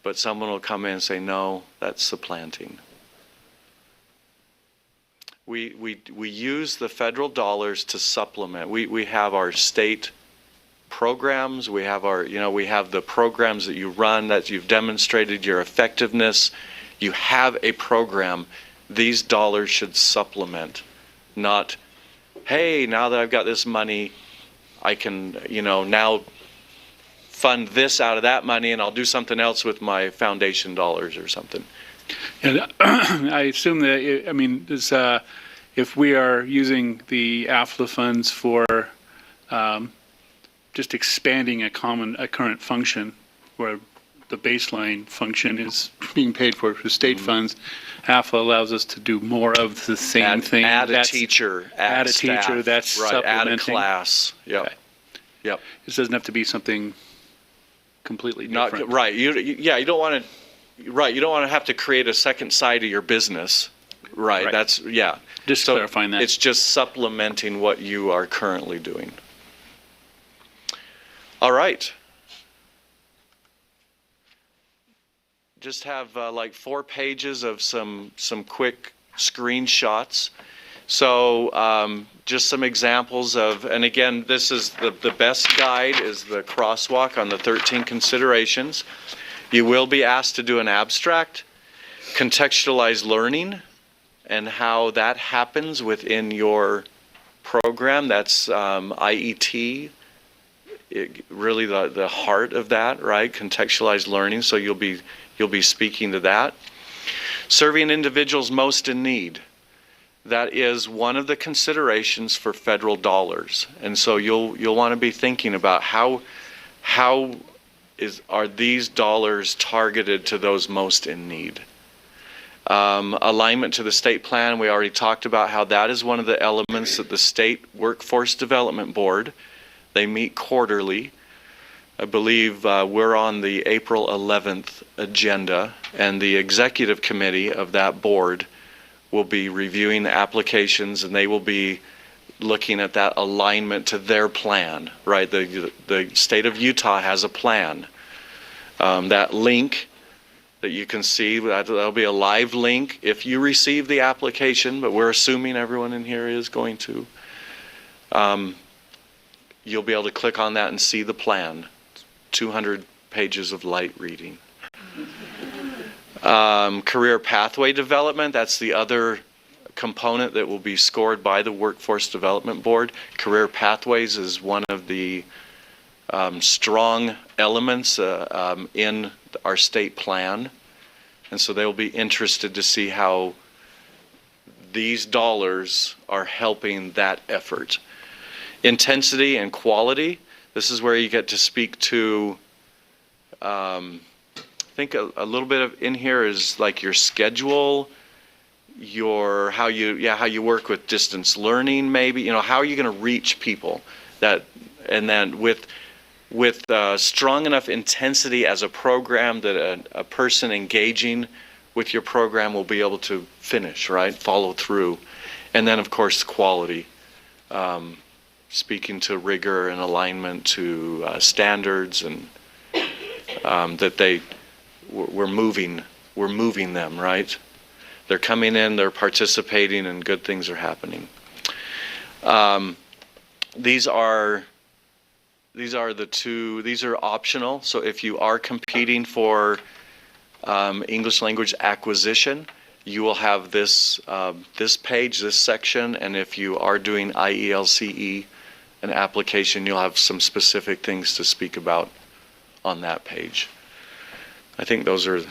S2: But someone will come in and say, no, that's supplanting. We use the federal dollars to supplement. We have our state programs. We have we have the programs that you run, that you've demonstrated your effectiveness. You have a program. These dollars should supplement, not, hey, now that I've got this money, I can, now fund this out of that money, and I'll do something else with my foundation dollars or something.
S9: And I assume that, if we are using the AFLA funds for just expanding a current function where the baseline function is being paid for state funds, AFLA allows us to do more of the same thing.
S2: Add a teacher, add
S9: a
S2: staff,
S9: teacher, that's
S2: right,
S9: supplementing.
S2: add a class. Yep.
S9: Okay.
S2: Yep.
S9: This doesn't have to be something completely different.
S2: Right. You don't want to have to create a second side of your business. Right. That's
S9: Just clarifying that.
S2: It's just supplementing what you are currently doing. All right. Just have like 4 pages of some quick screenshots. So just some examples of, and again, this is the best guide is the crosswalk on the 13 considerations. You will be asked to do an abstract, contextualize learning, and how that happens within your program. That's IET, really the heart of that, right? Contextualized learning. So you'll be speaking to that. Serving individuals most in need. That is one of the considerations for federal dollars, and so you'll want to be thinking about how are these dollars targeted to those most in need. Alignment to the state plan, we already talked about how that is one of the elements that the State Workforce Development Board, they meet quarterly. I believe we're on the April 11th agenda, and the executive committee of that board will be reviewing the applications, and they will be looking at that alignment to their plan, right? The state of Utah has a plan. That link that you can see, that'll be a live link if you receive the application, but we're assuming everyone in here is going to. You'll be able to click on that and see the plan. 200 pages of light reading. Career pathway development, that's the other component that will be scored by the Workforce Development Board. Career pathways is one of the strong elements in our state plan, and so they will be interested to see how these dollars are helping that effort. Intensity and quality, this is where you get to speak to I think a little bit of in here is like your schedule, your how you work with distance learning, maybe, you know, how are you going to reach people that, and then with strong enough intensity as a program that a person engaging with your program will be able to finish, right, follow through. And then of course quality, speaking to rigor and alignment to standards, and that we're moving them, right? They're coming in, they're participating, and good things are happening. These are optional. So if you are competing for English language acquisition, you will have this page, this section, and if you are doing IELCE, an application, you'll have some specific things to speak about on that page. I think those are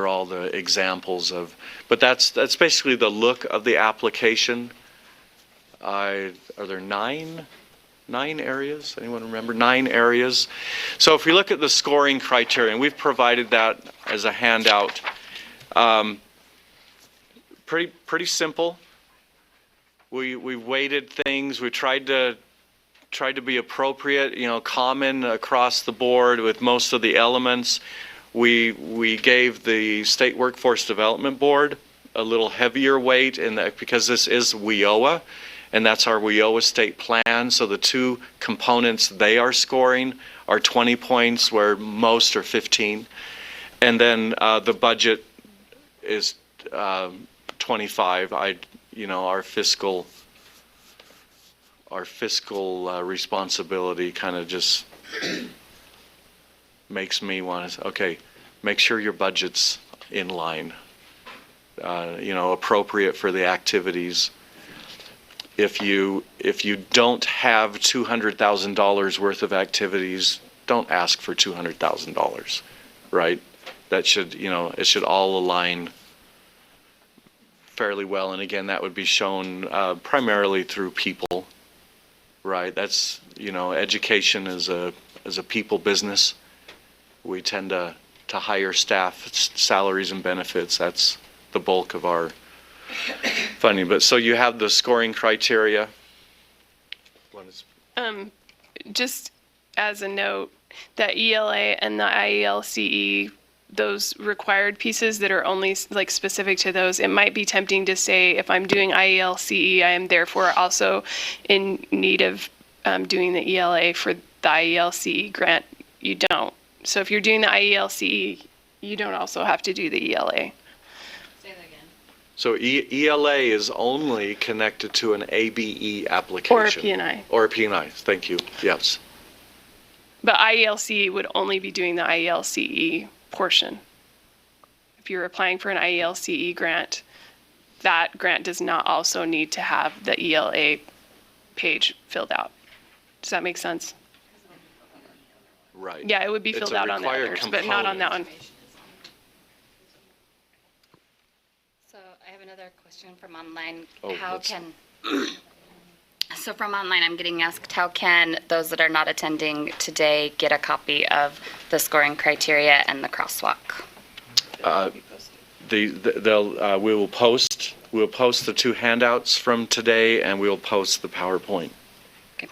S2: all the examples of, but that's basically the look of the application. Are there nine areas? Anyone remember? 9 areas. So if we look at the scoring criteria, and we've provided that as a handout, pretty simple. We've weighted things. We tried to be appropriate, you know, common across the board with most of the elements. We gave the State Workforce Development Board a little heavier weight in that, because this is WIOA, and that's our WIOA state plan. So the 2 components they are scoring are 20 points, where most are 15. And then the budget is 25. Our fiscal responsibility kind of just makes me want to, okay, make sure your budget's in line, appropriate for the activities. If you don't have $200,000 worth of activities, don't ask for $200,000, right? That should, it should all align fairly well. And again, that would be shown primarily through people, right? That's, education is a people business. We tend to hire staff, salaries and benefits. That's the bulk of our funding. But so you have the scoring criteria.
S3: Just as a note, that ELA and the IELCE, those required pieces that are only like specific to those, it might be tempting to say, if I'm doing IELCE, I am therefore also in need of doing the ELA for the IELCE grant. You don't. So if you're doing the IELCE, you don't also have to do the ELA.
S7: Say that again.
S2: So ELA is only connected to an ABE application.
S3: Or a P&I.
S2: Or a P&I, thank you, yes.
S3: But IELCE would only be doing the IELCE portion. If you're applying for an IELCE grant, that grant does not also need to have the ELA page filled out. Does that make sense?
S2: Right.
S3: Yeah, it would be
S2: It's
S3: filled
S2: a
S3: out on the
S2: required
S3: others, but not on that one.
S1: So I have another question from online.
S2: Oh,
S1: How
S2: let's-
S1: can, so from online, I'm getting asked, how can those that are not attending today get a copy of the scoring criteria and the crosswalk?
S2: We'll post the two handouts from today, and we'll post the PowerPoint.
S1: Okay.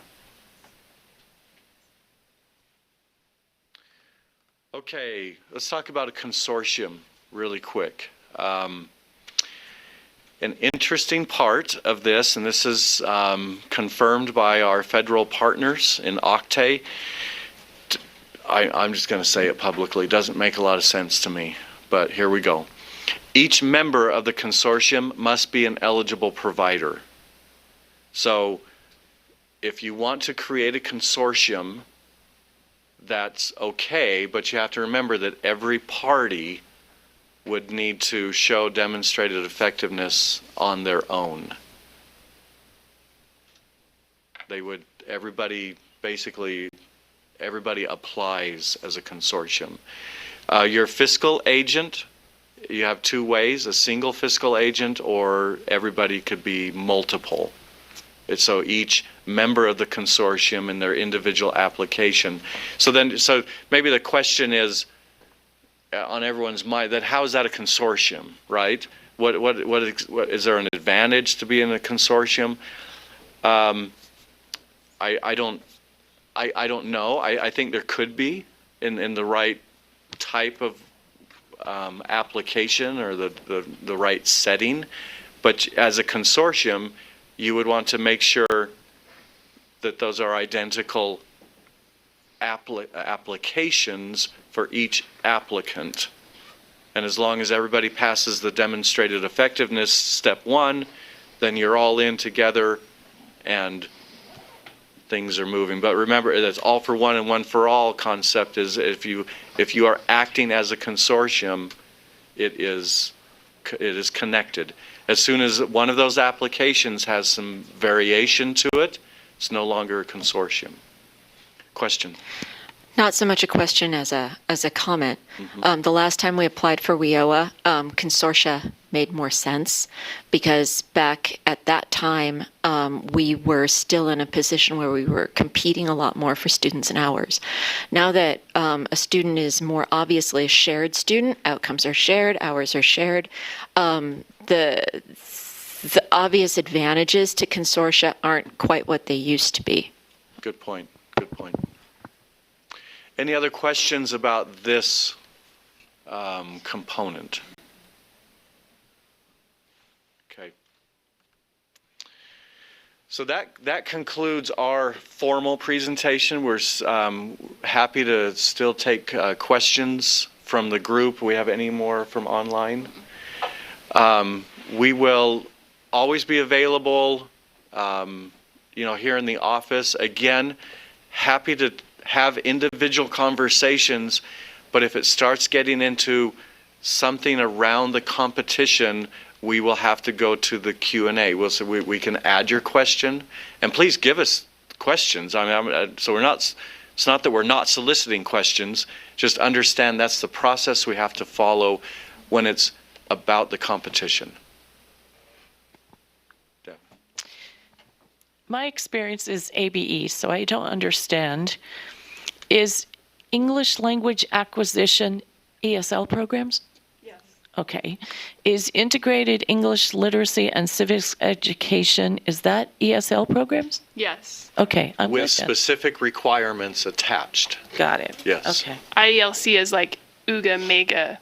S2: Okay, let's talk about a consortium really quick. An interesting part of this, and this is confirmed by our federal partners in Octay. I'm just going to say it publicly. It doesn't make a lot of sense to me, but here we go. Each member of the consortium must be an eligible provider. So if you want to create a consortium, that's okay, but you have to remember that every party would need to show demonstrated effectiveness on their own. Everybody applies as a consortium. Your fiscal agent, you have two ways, a single fiscal agent, or everybody could be multiple. So each member of the consortium in their individual application. So maybe the question is on everyone's mind, that how is that a consortium, right? What is there an advantage to being a consortium? I don't know. I think there could be in the right type of application or the right setting, but as a consortium, you would want to make sure that those are identical applications for each applicant. And as long as everybody passes the demonstrated effectiveness step 1, then you're all in together and things are moving. But remember, that's all for one and one for all concept is if you are acting as a consortium, it is connected. As soon as one of those applications has some variation to it, it's no longer a consortium. Question?
S11: Not so much a question as a comment. The last time we applied for WIOA, consortia made more sense because back at that time, we were still in a position where we were competing a lot more for students and hours. Now that a student is more obviously a shared student, outcomes are shared, hours are shared, the obvious advantages to consortia aren't quite what they used to be.
S2: Good point. Good point. Any other questions about this component? Okay. So that concludes our formal presentation. We're happy to still take questions from the group. We have any more from online? We will always be available, here in the office. Again, happy to have individual conversations, but if it starts getting into something around the competition, we will have to go to the Q&A. We can add your question, and please give us questions. It's not that we're not soliciting questions, just understand that's the process we have to follow when it's about the competition. Yeah.
S4: My experience is ABE, so I don't understand. Is English language acquisition ESL programs?
S3: Yes.
S4: Okay. Is integrated English literacy and civics education, is that ESL programs?
S3: Yes.
S4: Okay. I'm
S2: With
S4: good then.
S2: specific requirements attached.
S4: Got it.
S2: Yes.
S4: Okay.
S3: IELC is like UGA Mega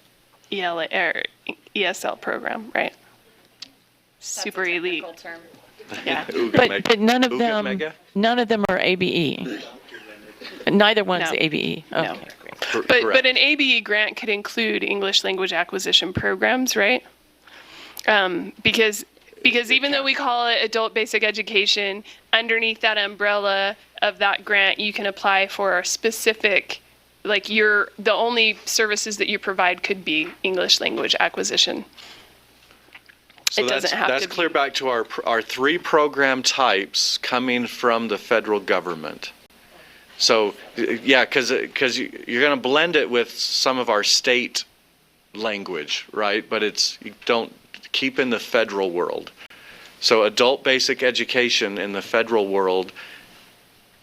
S3: ELA, or ESL program, right? Super elite.
S1: Term.
S3: Yeah.
S4: But none of
S2: Uga
S4: them,
S2: Mega?
S4: none of them are ABE. Neither one's
S3: No.
S4: ABE. Okay.
S3: No. But an ABE grant could include English language acquisition programs, right? Because even though we call it adult basic education, underneath that umbrella of that grant, you can apply for a specific, like the only services that you provide could be English language acquisition.
S2: So
S3: It doesn't have
S2: that's
S3: to be.
S2: clear back to our three program types coming from the federal government. So, yeah, because you're going to blend it with some of our state language, right? But you don't keep in the federal world. So adult basic education in the federal world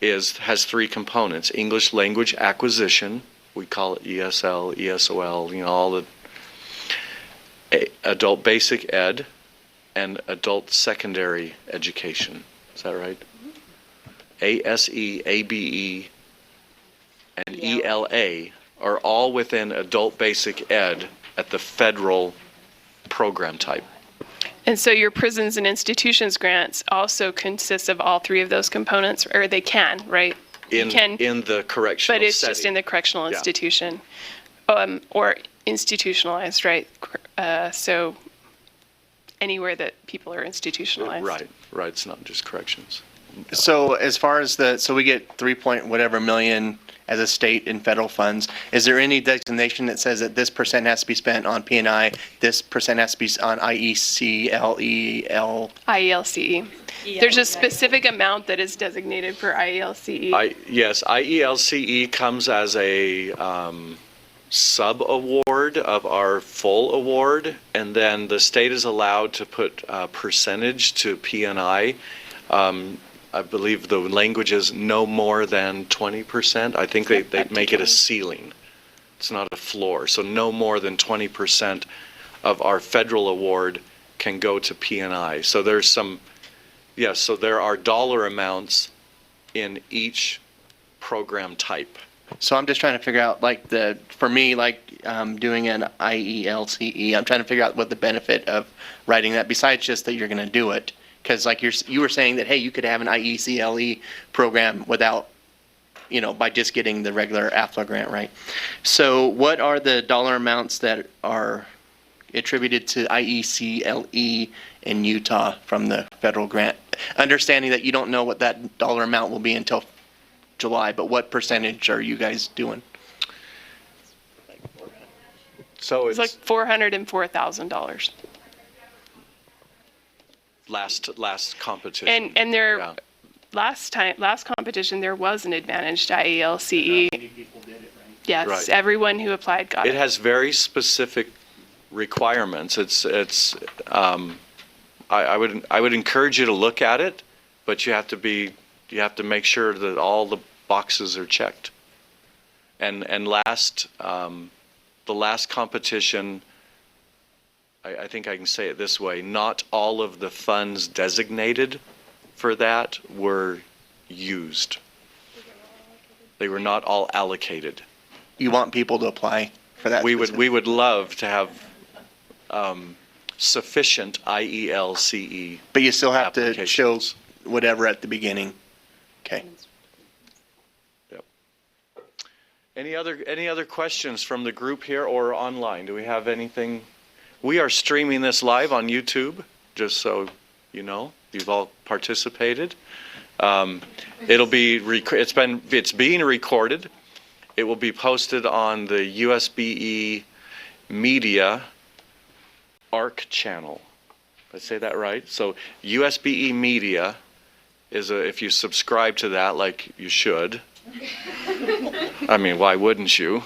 S2: has three components: English language acquisition, we call it ESL, ESOL, all the adult basic ed, and adult secondary education. Is that right? ASE, ABE, and ELA are all within adult basic ed at the federal program type.
S3: And so your prisons and institutions grants also consists of all three of those components, or they can, right?
S2: In the correctional
S3: But it's
S2: setting.
S3: just in the correctional
S2: Yeah.
S3: institution, or institutionalized, right? So anywhere that people are institutionalized.
S2: Right. It's not just corrections.
S6: So as far as so we get 3 million as a state in federal funds. Is there any designation that says that this percent has to be spent on P&I, this percent has to be on IEC, LEL?
S3: IELCE. There's a specific amount that is designated for IELCE.
S2: Yes, IELCE comes as a sub-award of our full award, and then the state is allowed to put a percentage to P&I. I believe the language is no more than 20%. I think they make it a ceiling. It's not a floor. So no more than 20% of our federal award can go to P&I. So there's so there are dollar amounts in each program type.
S6: So I'm just trying to figure out, for me, doing an IELCE, I'm trying to figure out what the benefit of writing that, besides just that you're going to do it. Because you were saying that, hey, you could have an IECLE program without, by just getting the regular AFLA grant, right? So what are the dollar amounts that are attributed to IECLE in Utah from the federal grant? Understanding that you don't know what that dollar amount will be until July, but what percentage are you guys doing?
S2: So
S3: It's like $404,000.
S2: Last competition.
S3: And last competition, there was an advantaged IELCE. Yes,
S2: Right.
S3: everyone who applied got it.
S2: It has very specific requirements. I would encourage you to look at it, but you have to make sure that all the boxes are checked. And the last competition, I think I can say it this way: not all of the funds designated for that were used. They were not all allocated.
S6: You want people to apply for that?
S2: We would love to have sufficient IELCE.
S6: But you still have to show
S2: applications.
S6: whatever at the beginning. Okay.
S2: Yep. Any other questions from the group here or online? Do we have anything? We are streaming this live on YouTube, just so you know. You've all participated. It's being recorded. It will be posted on the USBE Media ARC channel. Did I say that right? So USBE Media is if you subscribe to that, like you should. I mean, why wouldn't you?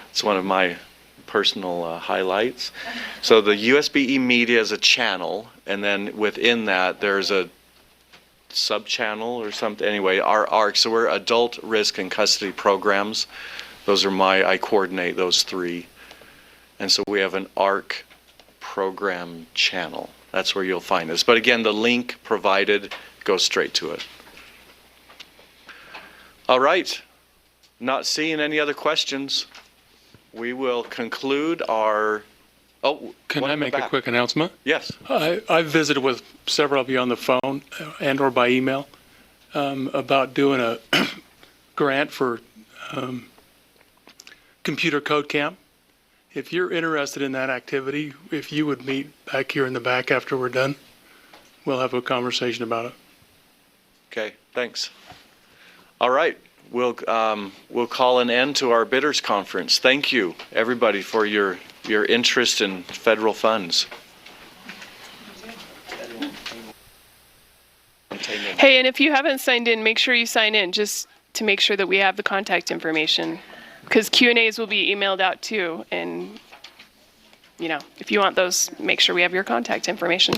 S2: It's one of my personal highlights. So the USBE Media is a channel, and then within that there's a sub-channel or something. Anyway, our ARC, so we're Adult Risk and Custody Programs. Those are I coordinate those three. And so we have an ARC program channel. That's where you'll find us. But again, the link provided goes straight to it. All right. Not seeing any other questions. We will conclude our... Oh,
S12: Can
S2: one
S12: I
S2: in the
S12: make a
S2: back.
S12: quick announcement?
S2: Yes.
S12: I've visited with several of you on the phone and or by email about doing a grant for computer code camp. if you're interested in that activity, if you would meet back here in the back after we're done, we'll have a conversation about it.
S2: Okay, thanks. All right, we'll call an end to our bidders conference. Thank you, everybody, for your interest in federal funds.
S3: Hey, and if you haven't signed in, make sure you sign in just to make sure that we have the contact information, because Q&As will be emailed out too. And, if you want those, make sure we have your contact information.